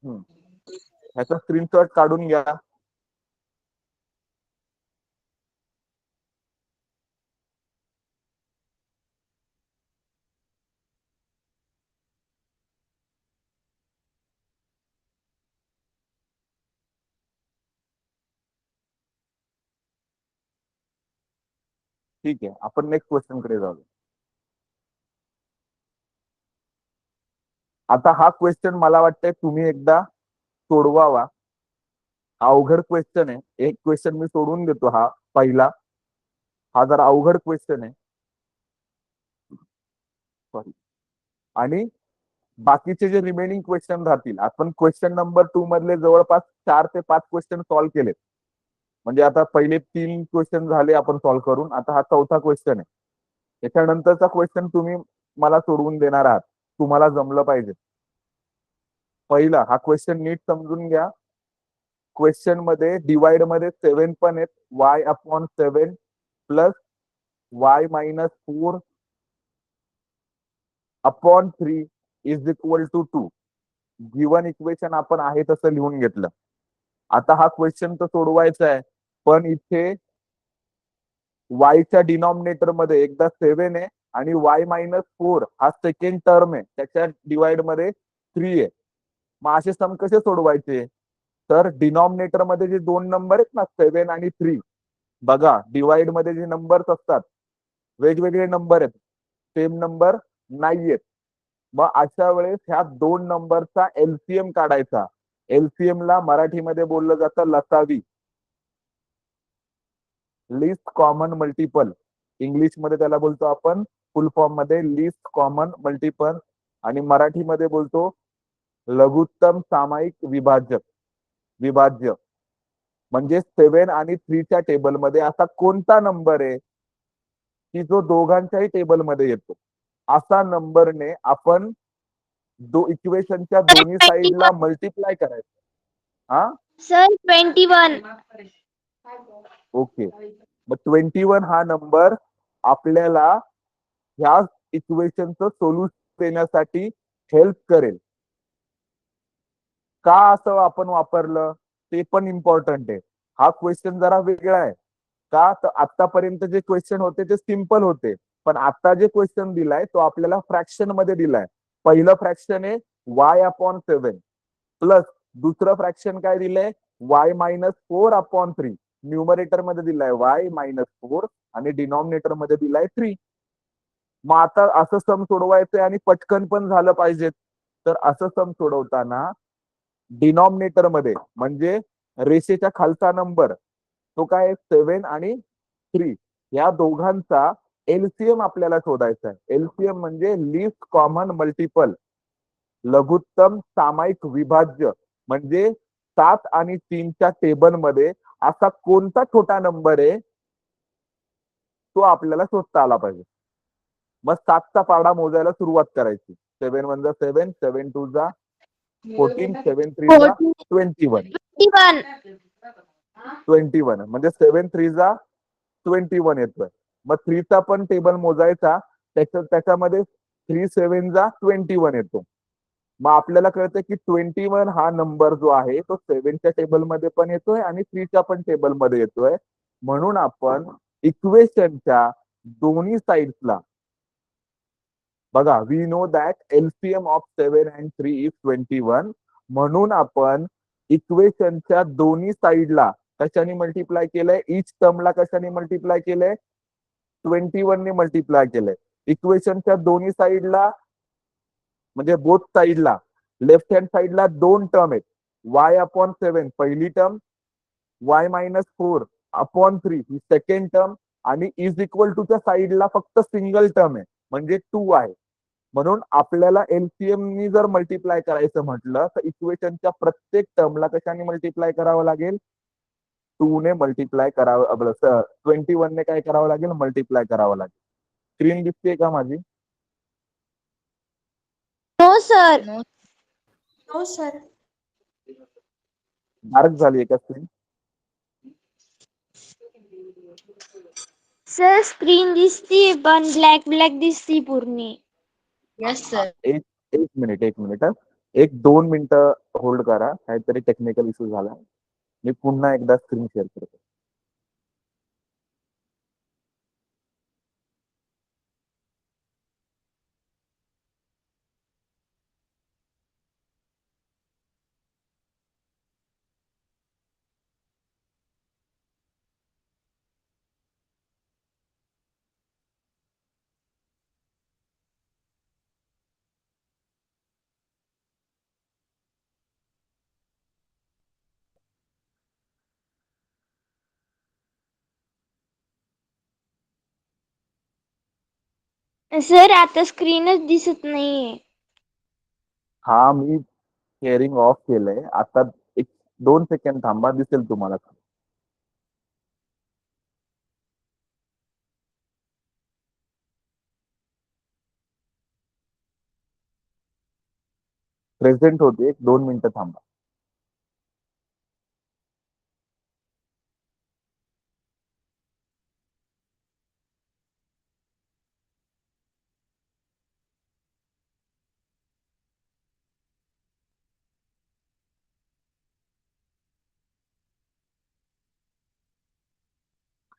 ह्याचा स्क्रीनशॉट काढून घ्या. ठीक आहे, आपण नेक्स्ट क्वेश्चन कडे जाऊ. आता हा क्वेश्चन मला वाटतंय तुम्ही एकदा सोडवावा. अवघड क्वेश्चन आहे. एक क्वेश्चन मी सोडून देतो. हा पहिला, हा जरा अवघड क्वेश्चन आहे. Sorry. आणि बाकीचे जे रिमेनिंग क्वेश्चन राहतील, आपण क्वेश्चन नंबर 2 मधले जवळपास 4 ते 5 क्वेश्चन सॉल्व्ह केलेत. म्हणजे आता पहिले 3 क्वेश्चन झाले आपण सॉल्व्ह करून, आता हा चौथा क्वेश्चन आहे. त्याच्यानंतरचा क्वेश्चन तुम्ही मला सोडवून देणार आहात. तुम्हाला जमलं पाहिजे. पहिला हा क्वेश्चन नीट समजून घ्या. क्वेश्चन मध्ये डिवाइड मध्ये 7 पण आहेत. y/7 plus y-4 upon 3 is equal to 2. Given equation आपण आहे तसं लिहून घेतलं. आता हा क्वेश्चन तर सोडवायचा आहे, पण इथे वायच्या डिनॉमिनेटर मध्ये एकदा 7 आहे आणि y-4 हा सेकंड टर्म आहे, त्याच्या डिवाइड मध्ये 3 आहे. मग असे सम कसे सोडवायचे? तर डिनॉमिनेटर मध्ये जे दोन नंबर आहेत ना, 7 आणि 3, बघा डिवाइड मध्ये जे नंबर्स असतात वेगवेगळे नंबर आहेत, सेम नंबर नाहीयेत. मग अशा वेळेस ह्या दोन नंबरचा एलसीएम काढायचा. एलसीएम ला मराठीमध्ये बोललं जातं लसावी, लिस्ट कॉमन मल्टिपल. इंग्लिश मध्ये त्याला बोलतो आपण फुल फॉर्म मध्ये लिस्ट कॉमन मल्टिपल, आणि मराठीमध्ये बोलतो लघुत्तम सामायिक विभाज्य. म्हणजे 7 आणि 3 च्या टेबलमध्ये असा कोणता नंबर आहे की जो दोघांच्याही टेबलमध्ये येतो? असा नंबरने आपण इक्वेशनच्या दोन्ही साइडला मल्टिप्लाय करायचं. हा सर 21. ओके. मग 21 हा नंबर आपल्याला ह्या इक्वेशनचं सोल्युशन देण्यासाठी हेल्प करेल. का असं आपण वापरलं ते पण इम्पॉर्टंट आहे. हा क्वेश्चन जरा वेगळा आहे. का तर आतापर्यंत जे क्वेश्चन होते ते सिंपल होते, पण आता जे क्वेश्चन दिलाय तो आपल्याला फ्रॅक्शन मध्ये दिलाय. पहिलं फ्रॅक्शन आहे y/7 प्लस दुसरं फ्रॅक्शन काय दिलंय y-4/3. न्यूमरेटर मध्ये दिलाय y-4 आणि डिनॉमिनेटर मध्ये दिलाय 3. मग आता असं सम सोडवायचंय आणि पटकन पण झालं पाहिजेत. तर असं सम सोडवताना डिनॉमिनेटर मध्ये म्हणजे रेषेच्या खालचा नंबर तो काय 7 आणि 3 या दोघांचा एलसीएम आपल्याला शोधायचा आहे. एलसीएम म्हणजे लिस्ट कॉमन मल्टिपल, लघुत्तम सामायिक विभाज्य. म्हणजे 7 आणि 3च्या टेबलमध्ये असा कोणता छोटा नंबर आहे तो आपल्याला शोधता आला पाहिजे. मग 7चा पाडा मोजायला सुरुवात करायची. 7 1 जा 7, 7 2 जा 14, 7 3 जा 21. 21 म्हणजे 7 3 जा 21 येतोय. मग 3 चा पण टेबल मोजायचा, त्याच्यामध्ये 3 7 जा 21 येतो. मग आपल्याला कळतं की 21 हा नंबर जो आहे तो 7 च्या टेबलमध्ये पण येतोय आणि 3 च्या पण टेबलमध्ये येतोय. म्हणून आपण इक्वेशनच्या दोन्ही साइड्सला बघा, we know that LCM of 7 and 3 is 21. म्हणून आपण इक्वेशनच्या दोन्ही साइडला कशाने मल्टिप्लाय केलंय? इच टर्मला कशाने मल्टिप्लाय केलंय? 21 ने मल्टिप्लाय केलंय. इक्वेशनच्या दोन्ही साइडला म्हणजे बोथ साइडला लेफ्ट हँड साइडला दोन टर्म आहेत. y/7 पहिली टर्म, y-4/3 ही सेकंड टर्म, आणि इज इक्वल टू च्या साइडला फक्त सिंगल टर्म आहे म्हणजे 2 आहे. म्हणून आपल्याला एलसीएम नी जर मल्टिप्लाय करायचं म्हटलं तर इक्वेशनच्या प्रत्येक टर्मला कशाने मल्टिप्लाय करावं लागेल? 2 ने मल्टिप्लाय करावं. 21 ने काय करावं लागेल? मल्टिप्लाय करावं लागेल. स्क्रीन दिसते का माझी? No sir. नो हो सर. डार्क झाली का स्क्रीन? सर स्क्रीन दिसती पण ब्लॅक ब्लॅक दिसती पूर्ण. Yes sir. एक एक मिनिट हं. एक 2 मिनिटं होल्ड करा. काहीतरी टेक्निकल इश्यू झाला. मी पुन्हा एकदा स्क्रीन शेअर करतो. सर आता स्क्रीनच दिसत नाहीये. हा मी शेअरिंग ऑफ केलंय. आता एक 2 सेकंड थांबा, दिसेल तुम्हाला. प्रेझेंट होते. एक 2 मिनिटं थांबा.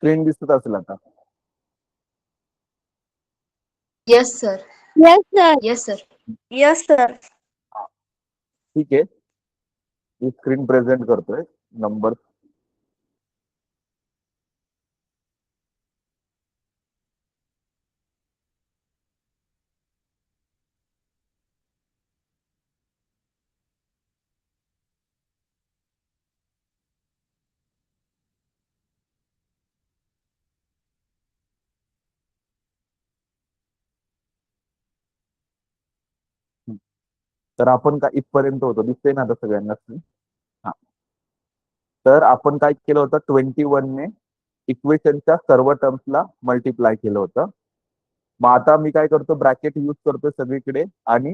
स्क्रीन दिसत असेल आता. Yes sir. Yes sir. Yes sir. Yes sir. ठीक आहे. मी स्क्रीन प्रेझेंट करतोय. नंबर तर आपण काय इथपर्यंत होतो. दिसते ना आता सगळ्यांना screen? हा. तर आपण काय केलं होतं, 21ने इक्वेशनच्या सर्व टर्म्सला मल्टिप्लाय केलं होतं. मग आता मी काय करतो, ब्रॅकेट यूज करतोय सगळीकडे आणि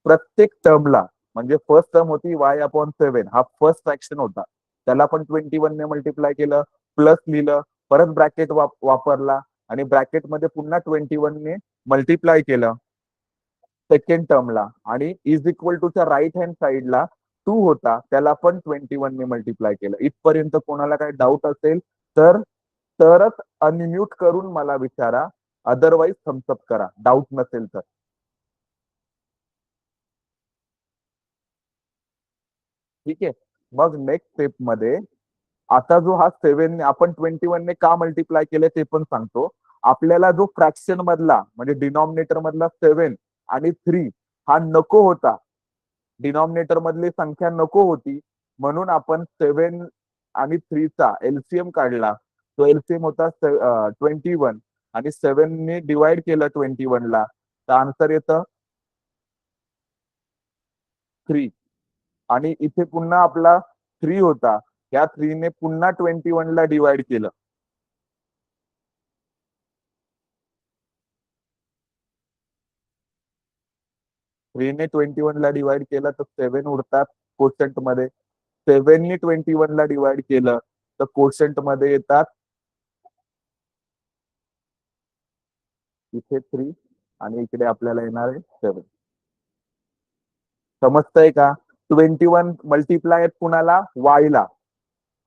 प्रत्येक टर्मला, म्हणजे फर्स्ट टर्म होती y/7, हा फर्स्ट फ्रॅक्शन होता, त्याला पण 21ने मल्टिप्लाय केलं, प्लस लिहिलं, परत ब्रॅकेट वापरला आणि ब्रॅकेटमध्ये पुन्हा 21ने मल्टिप्लाय केलं सेकंड टर्मला, आणि इज इक्वल टूच्या राईट हँड साईडला 2 होता, त्याला पण 21ने मल्टिप्लाय केलं. इथपर्यंत कोणाला काही डाऊट असेल तर तरच अनम्यूट करून मला विचारा, अदरवाईज थम्सअप करा, डाऊट नसेल तर. ठीक आहे. मग नेक्स्ट स्टेप मध्ये आता जो हा 7 आपण 21ने का मल्टिप्लाय केले ते पण सांगतो. आपल्याला जो फ्रॅक्शन मधला म्हणजे डिनॉमिनेटर मधला 7 आणि 3 हा नको होता, डिनॉमिनेटर मधली संख्या नको होती, म्हणून आपण 7 आणि 3 चा एलसीएम काढला. तो एलसीएम होता 21 आणि 7 ने डिवाइड केलं 21 ला, तर आन्सर येतं 3. आणि इथे पुन्हा आपला 3 होता, या 3 ने पुन्हा 21 ला डिवाइड केलं. ने 21 ला डिवाइड केलं तर 7 उरतात कोशंट मध्ये. 7 ने 21 ला डिवाइड केलं तर कोशंट मध्ये येतात इथे 3 आणि इकडे आपल्याला येणार आहे 7. समजतंय का? 21 मल्टिप्लाय कुणाला? y ला,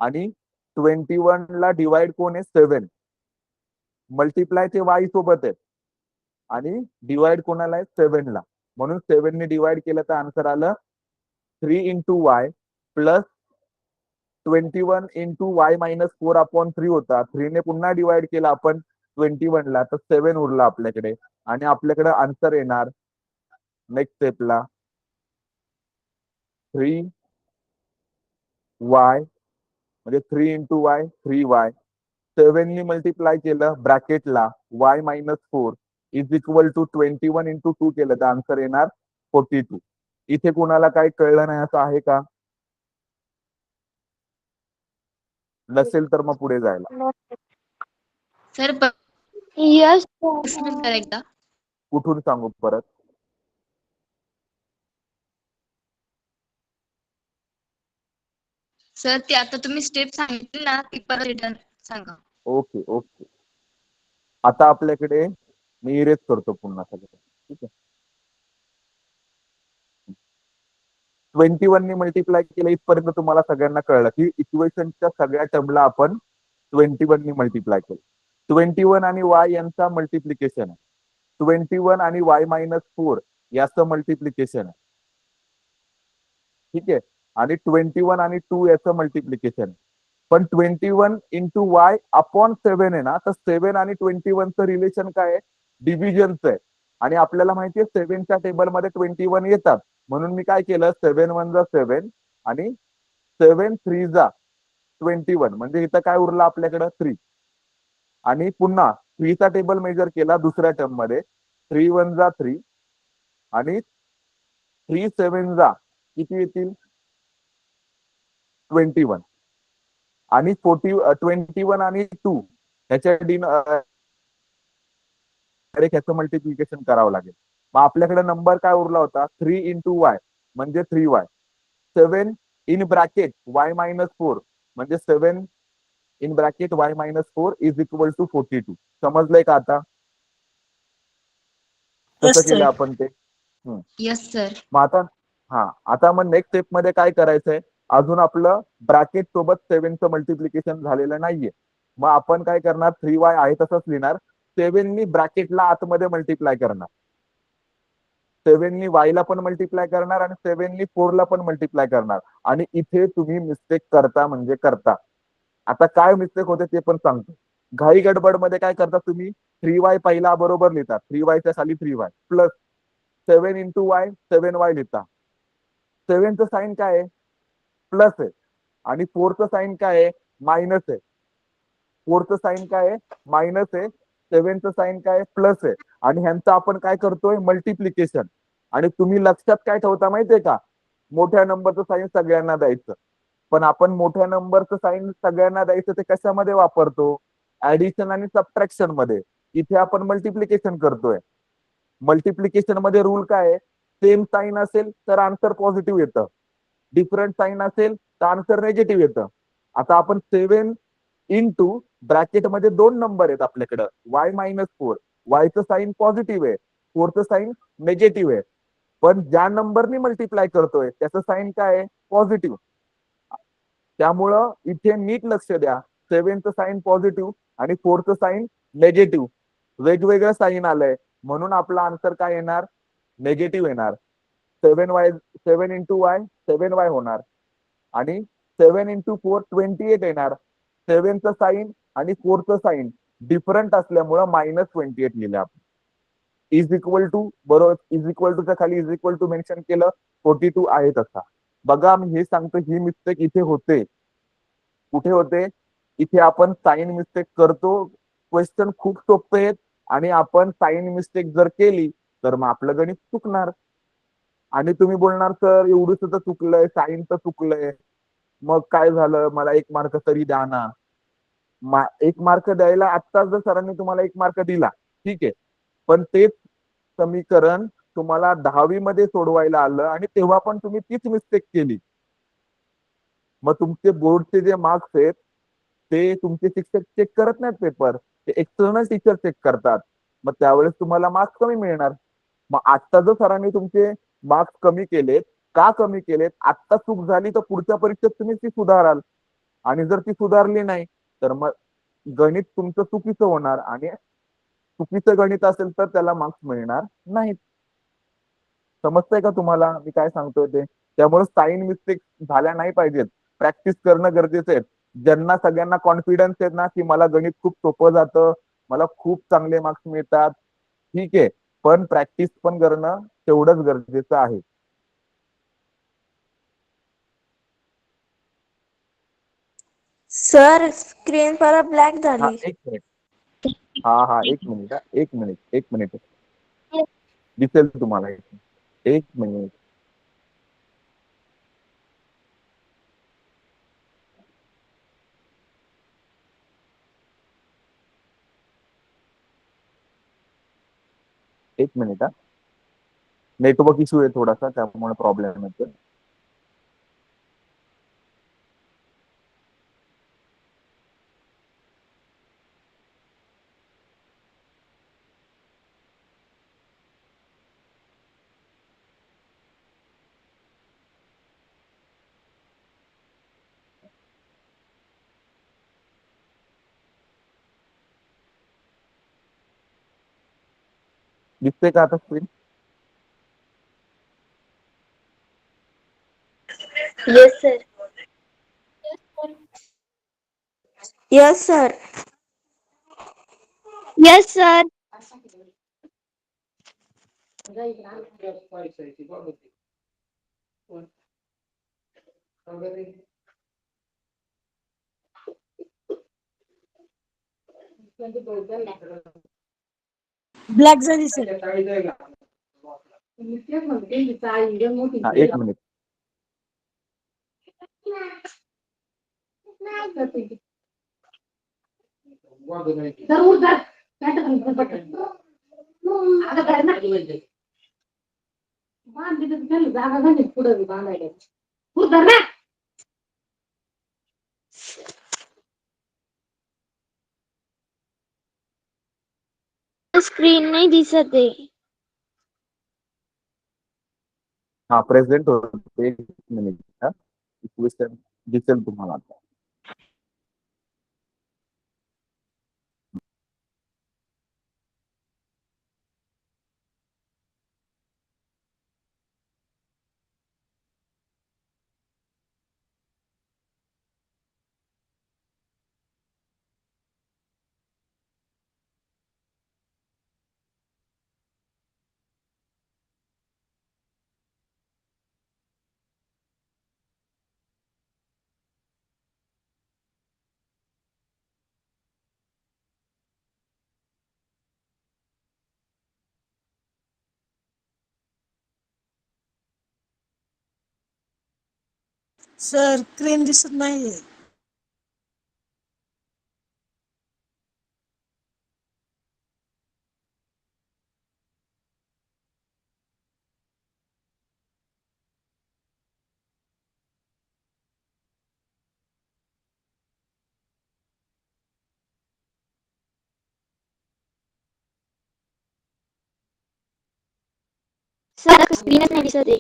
आणि 21 ला डिवाइड कोण आहे? 7. मल्टिप्लाय ते y सोबत आहे आणि डिवाइड कोणाला आहे? 7 ला. म्हणून 7 ने डिवाइड केलं तर आन्सर आलं 3 into Y plus 21 into y-4/3 होता. 3 ने पुन्हा डिवाइड केला आपण 21 ला, तर 7 उरला आपल्याकडे, आणि आपल्याकडे आन्सर येणार नेक्स्ट स्टेपला 3y, म्हणजे 3 इंटू वाय 3y. 7 ने मल्टिप्लाय केलं ब्रॅकेटला y-4 is equal to 21 into 2 केलं तर आन्सर येणार 42. इथे कुणाला काही कळलं नाही असं आहे का? नसेल तर मग पुढे जायला. सर यस करा एकदा. कुठून सांगू परत? सर ते आता तुम्ही स्टेप सांगितली ना ती परत रिटर्न सांगा. Okay okay. आता आपल्याकडे मी इरेज करतो पुन्हा सगळं. ठीक आहे. 21 ने मल्टिप्लाय केलं इथपर्यंत तुम्हाला सगळ्यांना कळलं की इक्वेशनच्या सगळ्या टर्मला आपण 21 ने मल्टिप्लाय केलं. 21 आणि y यांचा मल्टिप्लिकेशन आहे. 21 आणि y-4 याचं मल्टिप्लिकेशन आहे. ठीक आहे. आणि 21 आणि 2 याचं मल्टिप्लिकेशन आहे. पण 21 इंटू y अपॉन 7 आहे ना, तर 7 आणि 21चं रिलेशन काय आहे? डिव्हिजनचं आहे. आणि आपल्याला माहितीये 7च्या टेबलमध्ये 21 येतात. म्हणून मी काय केलं, 7 1 जा 7 आणि 7 3 जा 21. म्हणजे इथं काय उरलं आपल्याकडं 3. आणि पुन्हा 3 चा टेबल मेजर केला दुसऱ्या टर्म मध्ये. 3 1 जा 3 आणि 3 7 जा किती येतील? 21. आणि 21 आणि 2 ह्याच्या ह्याचं मल्टिप्लिकेशन करावं लागेल. मग आपल्याकडे नंबर काय उरला होता? 3 इंटू वाय म्हणजे 3y. 7 इन ब्रॅकेट y-4 म्हणजे 7 in bracket y-4 is equal to 42. समजलंय का आता? कसं केलं आपण ते? Yes sir. मग आता मग नेक्स्ट स्टेप मध्ये काय करायचंय? अजून आपलं ब्रॅकेट सोबत 7चं मल्टिप्लिकेशन झालेलं नाहीये. मग आपण काय करणार? 3y आहे तसंच लिहिणार. 7 नी ब्रॅकेटला आतमध्ये मल्टिप्लाय करणार. 7 नी y ला पण मल्टिप्लाय करणार आणि 7 नी 4 ला पण मल्टिप्लाय करणार. आणि इथे तुम्ही मिस्टेक करता म्हणजे करता. आता काय मिस्टेक होते ते पण सांगतो. घाई गडबड मध्ये काय करता तुम्ही? 3y पहिला बरोबर लिहितात. 3y च्या खाली 3y plus 7 into y 7y लिहिता. 7चं साईन काय आहे? प्लस आहे. आणि 4चं साईन काय आहे? मायनस आहे. 4चं साईन काय आहे? मायनस आहे. 7चं साईन काय आहे? प्लस आहे. आणि ह्यांचं आपण काय करतोय? मल्टिप्लिकेशन. आणि तुम्ही लक्षात काय ठेवता माहितीये का? मोठ्या नंबरचं साईन सगळ्यांना द्यायचं. पण आपण मोठ्या नंबरचं साईन सगळ्यांना द्यायचं ते कशामध्ये वापरतो? ऍडिशन आणि सबट्रॅक्शन मध्ये. इथे आपण मल्टिप्लिकेशन करतोय. मल्टिप्लिकेशन मध्ये रूल काय आहे? सेम साईन असेल तर आन्सर पॉझिटिव्ह येतं. डिफरंट साईन असेल तर आन्सर निगेटिव्ह येतं. आता आपण 7 इंटू ब्रॅकेटमध्ये 2 नंबर आहेत आपल्याकडं y-4. yचं साईन पॉझिटिव्ह आहे, 4चं साईन निगेटिव्ह आहे. पण ज्या नंबरनी मल्टिप्लाय करतोय त्याचं साईन काय आहे? पॉझिटिव्ह. त्यामुळं इथे नीट लक्ष द्या. 7चं साईन पॉझिटिव्ह आणि 4चं साईन निगेटिव्ह. वेगवेगळं साईन आलंय म्हणून आपला आन्सर काय येणार? निगेटिव्ह येणार. 7 इंटू y 7y होणार. आणि 7 इंटू 4 28 येणार. 7चं साईन आणि 4चं साईन डिफरंट असल्यामुळं -28 लिहिलं आपण. इज इक्वल टू बरोबर, इज इक्वल टूच्या खाली इज इक्वल टू मेन्शन केलं. 42 आहे तसा. बघा मी हे सांगतो, ही मिस्टेक इथे होते. कुठे होते? इथे आपण साईन मिस्टेक करतो. क्वेश्चन खूप सोपे आहेत आणि आपण साईन मिस्टेक जर केली तर मग आपलं गणित चुकणार. आणि तुम्ही बोलणार सर एवढंच तर चुकलंय, साईन तर चुकलंय, मग काय झालं, मला 1 मार्क तरी द्या ना. 1 मार्क द्यायला आत्ताच जर सरांनी तुम्हाला 1 मार्क दिला, ठीक आहे. पण तेच समीकरण तुम्हाला 10वी मध्ये सोडवायला आलं आणि तेव्हा पण तुम्ही तीच मिस्टेक केली. मग तुमचे बोर्डचे जे मार्क्स आहेत ते तुमचे शिक्षक चेक करत नाहीत पेपर, ते एक्सटर्नल टीचर चेक करतात. मग त्यावेळेस तुम्हाला मार्क्स कमी मिळणार. मग आता जर सरांनी तुमचे मार्क्स कमी केलेत, का कमी केलेत? आत्ता चूक झाली तर पुढच्या परीक्षेत तुम्ही ती सुधाराल. आणि जर ती सुधारली नाही तर मग गणित तुमचं चुकीचं होणार आणि चुकीचं गणित असेल तर त्याला मार्क्स मिळणार नाहीत. समजतंय का तुम्हाला मी काय सांगतोय ते? त्यामुळे साईन मिस्टेक झाल्या नाही पाहिजेत. प्रॅक्टिस करणं गरजेचं आहे. ज्यांना सगळ्यांना कॉन्फिडन्स आहे ना की मला गणित खूप सोपं जातं, मला खूप चांगले मार्क्स मिळतात, ठीक आहे. पण प्रॅक्टिस पण करणं तेवढंच गरजेचं आहे. सर स्क्रीन परत ब्लॅक हा झाली. 1 मिनिट. हा 1 मिनिट. 1 मिनिट दिसेल तुम्हाला. 1 मिनिट. एक मिनिट हा. नेटवर्क इश्यू आहे थोडासा, त्यामुळे प्रॉब्लेम येतो. दिसते का आता screen? Yes, sir. Yes, sir. Yes, sir. Black झाली सर. हा, एक मिनिट. स्क्रीन नाही दिसत आहे. हा, प्रेझेंट होते. एक मिनिट. हा, इक्वेशन दिसेल तुम्हाला आता. सर स्क्रीन दिसत नाहीये. सर स्क्रीनच नाही दिसत आहे.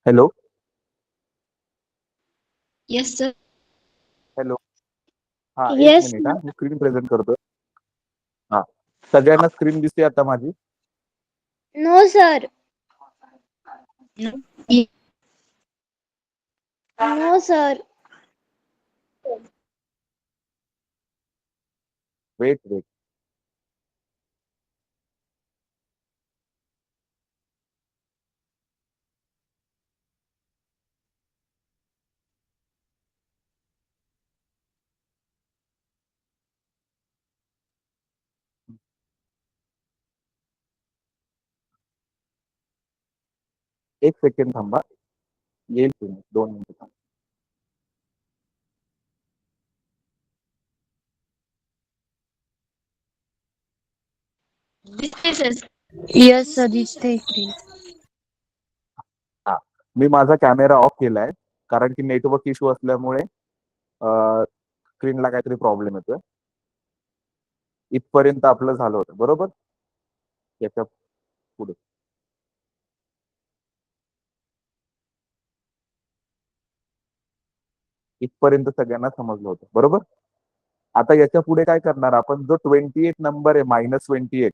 हॅलो. Yes sir. हॅलो. हा, एक येस. मिनिट. हा, मी स्क्रीन प्रेझेंट करतोय. हा, सगळ्यांना स्क्रीन दिसते आता माझी? No sir. No sir. Wait wait. एक सेकंड थांबा. येईल तुम्ही 2 मिनिटं थांबा. येस सर दिसते स्क्रीन. हा, मी माझा कॅमेरा ऑफ केलाय कारण की नेटवर्क इश्यू असल्यामुळे स्क्रीनला काहीतरी प्रॉब्लेम येतोय. इथपर्यंत आपलं झालं होतं बरोबर. याच्या पुढे इथपर्यंत सगळ्यांना समजलं होतं बरोबर. आता याच्या पुढे काय करणार आपण? जो 28 नंबर आहे -28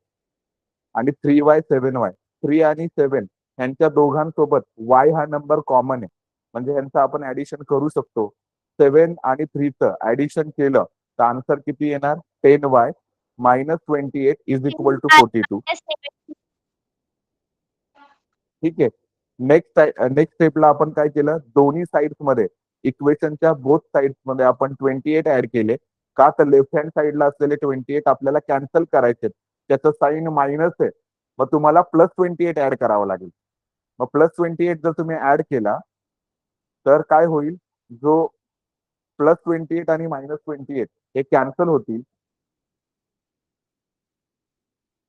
आणि 3y 7y. 3 आणि 7 यांच्या दोघांसोबत y हा नंबर कॉमन आहे, म्हणजे यांचं आपण ऍडिशन करू शकतो. 7 आणि 3चं ऍडिशन केलं तर आन्सर किती येणार? 10y minus 28 is equal to 42. ठीक आहे. नेक्स्ट स्टेपला आपण काय केलं, दोन्ही साइड्स मध्ये इक्वेशनच्या बोथ साइड्स मध्ये आपण 28 ऍड केले. का तर लेफ्ट हँड साइडला असलेले 28 आपल्याला कॅन्सल करायचे, त्याचं साईन मायनस आहे, मग तुम्हाला प्लस 28 ऍड करावं लागेल. मग प्लस 28 जर तुम्ही ऍड केला तर काय होईल, जो प्लस 28 आणि मायनस 28 हे कॅन्सल होतील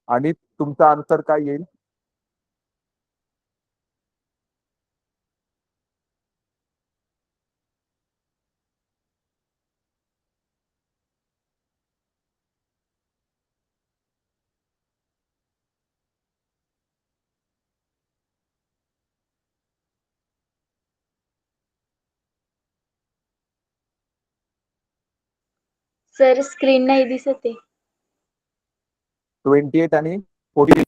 आणि तुमचा आन्सर काय येईल? सर स्क्रीन नाही दिसत आहे. 28 आणि 40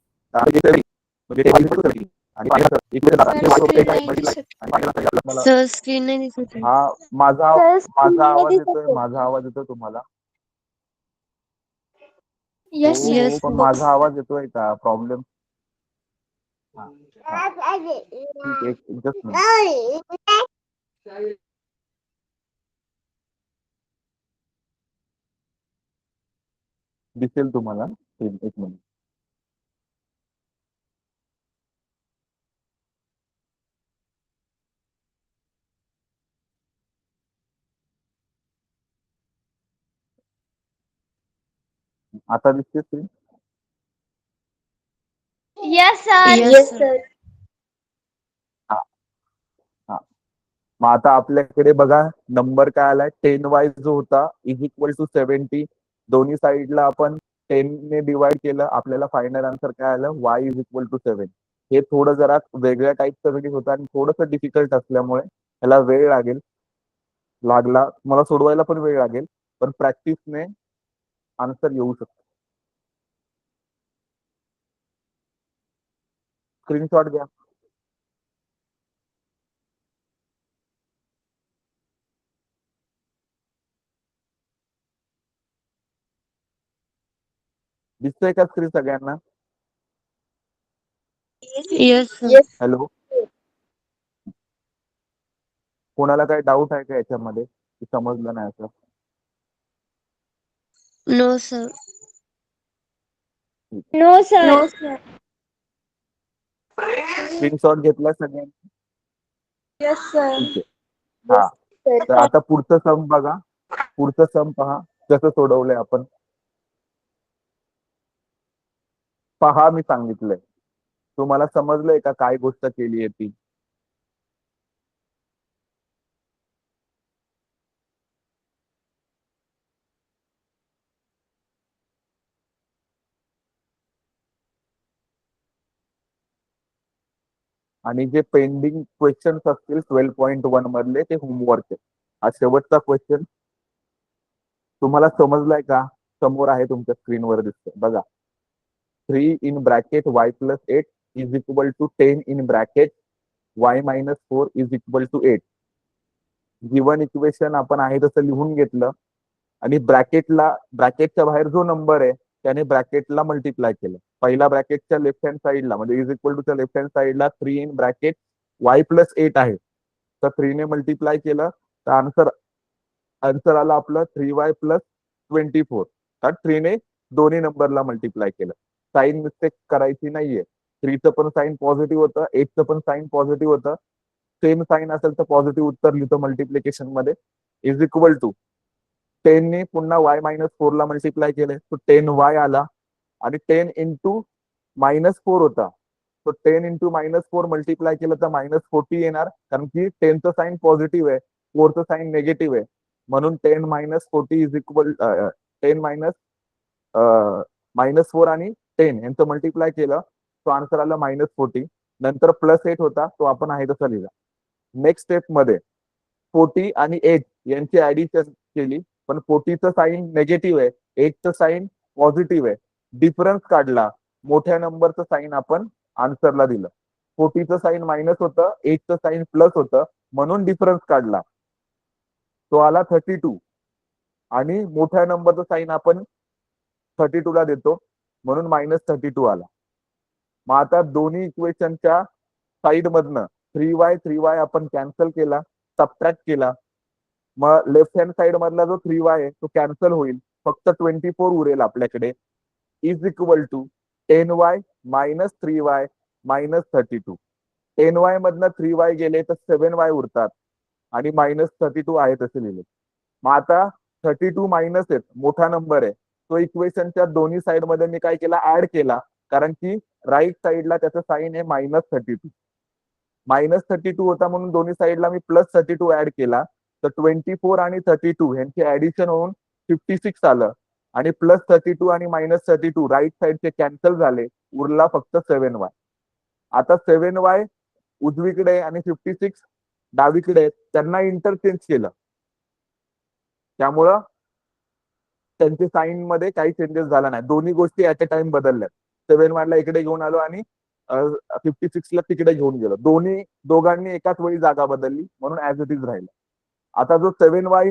म्हणजे आणि सर स्क्रीन नाही दिसत आहे. हा माझा सर, screen माझा नाही आवाज दिसत येतोय, आहे. माझा आवाज येतोय तुम्हाला? येस हो सर. Yes, हो, पण sir. माझा आवाज येतोय का? प्रॉब्लेम ठीक आहे, just minute. दिसेल तुम्हाला एक मिनिट. आता दिसते screen? Yes, sir. Yes, yes sir. Sir. हा हा. मग आता आपल्याकडे बघा नंबर काय आलाय, 10y जो होता इज इक्वल टू 70. दोन्ही साईडला आपण 10 ने डिवाइड केलं, आपल्याला फायनल आन्सर काय आलं, y इज इक्वल टू 7. हे थोडं जरा वेगळ्या टाईपचं वेगळी होतं आणि थोडंसं डिफिकल्ट असल्यामुळे ह्याला वेळ लागला, मला सोडवायला पण वेळ लागेल, पण प्रॅक्टिसने आन्सर येऊ शकतो. स्क्रीनशॉट घ्या. दिसतंय का स्क्रीन सगळ्यांना? Yes, sir. येस. हॅलो, कोणाला काही डाऊट आहे का याच्यामध्ये की समजलं नाही असं? No, sir. No, sir. No sir. Screenshot घेतला सगळ्यांनी? Yes sir. ठीक आहे. हा, तर आता पुढचं सम बघा, पुढचं सम पहा कसं सोडवलंय आपण. पहा, मी सांगितलंय, तुम्हाला समजलंय का काय गोष्ट केली आहे ती? आणि जे पेंडिंग क्वेश्चन्स असतील 12.1 मधले ते होमवर्क आहे. हा शेवटचा क्वेश्चन तुम्हाला समजलाय का? समोर आहे तुमच्या स्क्रीनवर दिसतोय बघा. 3 in bracket y plus 8 is equal to 10 in bracket y minus 4 is equal to 8. Given equation आपण आहे तसं लिहून घेतलं आणि ब्रॅकेटच्या बाहेर जो नंबर आहे त्याने ब्रॅकेटला मल्टिप्लाय केलं. पहिला ब्रॅकेटच्या लेफ्ट हँड साईडला म्हणजे इज इक्वल टूच्या लेफ्ट हँड साईडला 3 इन ब्रॅकेट y प्लस 8 आहे, तर 3 ने मल्टिप्लाय केलं तर आन्सर आला आपलं 3y प्लस 24. तर 3 ने दोन्ही नंबरला मल्टिप्लाय केलं. साईन मिस्टेक करायची नाहीये. 3चं पण साईन पॉझिटिव्ह होतं, 8चं पण साईन पॉझिटिव्ह होतं. सेम साईन असेल तर पॉझिटिव्ह उत्तर लिहितो मल्टिप्लिकेशन मध्ये. इज इक्वल टू 10 ने पुन्हा y मायनस 4 ला मल्टिप्लाय केले तो 10y आला आणि 10 इंटू मायनस 4 होता, तो 10 इंटू मायनस 4 मल्टिप्लाय केलं तर मायनस 40 येणार, कारण की 10चं साईन पॉझिटिव्ह आहे, 4चं साईन निगेटिव्ह आहे, म्हणून 10 मायनस 40 इज इक्वल 10 मायनस 4 आणि 10 यांचं मल्टिप्लाय केलं तो आन्सर आला मायनस 40. नंतर प्लस 8 होता, तो आपण आहे तसा लिहिला. नेक्स्ट स्टेप मध्ये 40 आणि 8 यांची ऍडिशन केली, पण 40चं साईन निगेटिव्ह आहे, 8चं साईन पॉझिटिव्ह आहे. डिफरन्स काढला मोठ्या नंबरचं साईन आपण आन्सरला दिलं. 40चं साईन मायनस होतं, 8चं साईन प्लस होतं, म्हणून डिफरन्स काढला. तो आला 32. आणि मोठ्या नंबरचं साईन आपण 32 ला देतो, म्हणून -32 आला. मग आता दोन्ही इक्वेशनच्या साईड मधनं 3y आपण कॅन्सल केला, सबट्रॅक्ट केला. मग लेफ्ट हँड साइड मधला जो 3y आहे तो कॅन्सल होईल, फक्त 24 उरेल आपल्याकडे. Is equal to 10y - 3y - 32. 10y मधनं 3y गेले तर 7y उरतात आणि -32 आहे तसे लिहिले. मग आता 32 मायनस आहेत, मोठा नंबर आहे, तो इक्वेशनच्या दोन्ही साइड मध्ये मी काय केला, ऍड केला. कारण की राईट साइडला त्याचं साईन आहे -32. -32 होता म्हणून दोन्ही साइडला मी +32 ऍड केला. तर 24 आणि 32 यांचे ऍडिशन होऊन 56 आलं. आणि +32 आणि -32 राईट साइडचे कॅन्सल झाले, उरला फक्त 7y. आता 7y उजवीकडे आणि 56 डावीकडे आहेत, त्यांना इंटरचेंज केलं. त्यामुळं त्यांचे साईन मध्ये काही चेंजेस झाला नाही. दोन्ही गोष्टी ऍट अ टाइम बदलल्यात. 7y ला इकडे घेऊन आलो आणि 56 ला तिकडे घेऊन गेलो. दोघांनी एकाच वेळी जागा बदलली, म्हणून ऍज इट इज राहिलं. आता जो 7y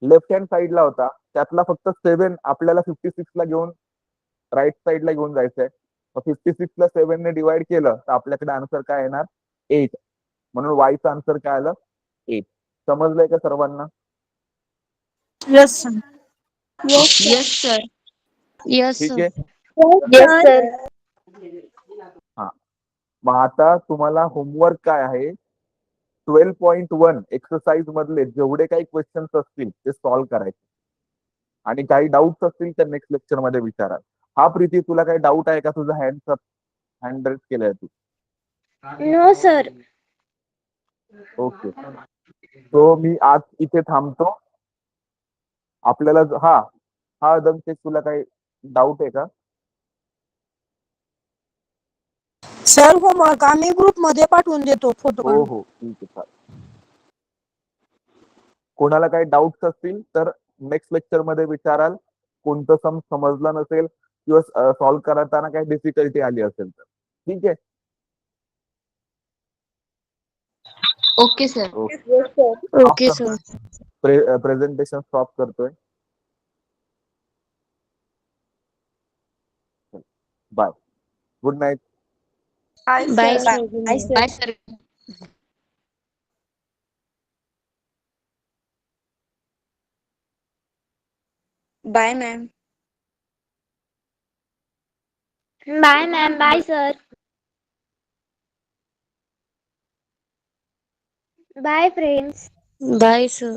लेफ्ट हँड साइडला होता, त्यातला फक्त 7 आपल्याला 56 ला घेऊन राईट साइडला घेऊन जायचंय. 56 ला 7 ने डिवाइड केलं तर आपल्याकडे आन्सर काय येणार, 8. म्हणून वायचं आन्सर काय आलं, 8. समजलंय का सर्वांना? Yes, sir. Yes sir. Yes, ठीक sir. आहे. Yes sir. हा, मग आता तुम्हाला होमवर्क काय आहे, 12.1 एक्सरसाइज मधले जेवढे काही क्वेश्चन्स असतील ते सॉल्व्ह करायचे. आणि काही डाऊट्स असतील तर नेक्स्ट लेक्चर मध्ये विचारा. हा प्रीती, तुला काही डाऊट आहे का? तुझा हँड रेस केलाय तू. No, sir. ओके, तो मी आज इथे थांबतो. आपल्याला हा हा दमशेख, तुला काही डाऊट आहे का? सर होमवर्क आम्ही ग्रुप मध्ये पाठवून देतो फोटो हो काढून. हो, ठीक आहे, चालेल. कोणाला काही डाऊट्स असतील तर नेक्स्ट लेक्चर मध्ये विचाराल. कोणतं सम समजलं नसेल किंवा सॉल्व्ह करताना काही डिफिकल्टी आली असेल तर. ठीक आहे. Okay sir. Yes sir. Okay, sir. Presentation stop करतोय. Bye, good night. Bye, sir. Good bye night. Sir. Bye sir. Bye ma'am. Bye, ma'am. Bye, sir. Bye, friends. Bye, sir.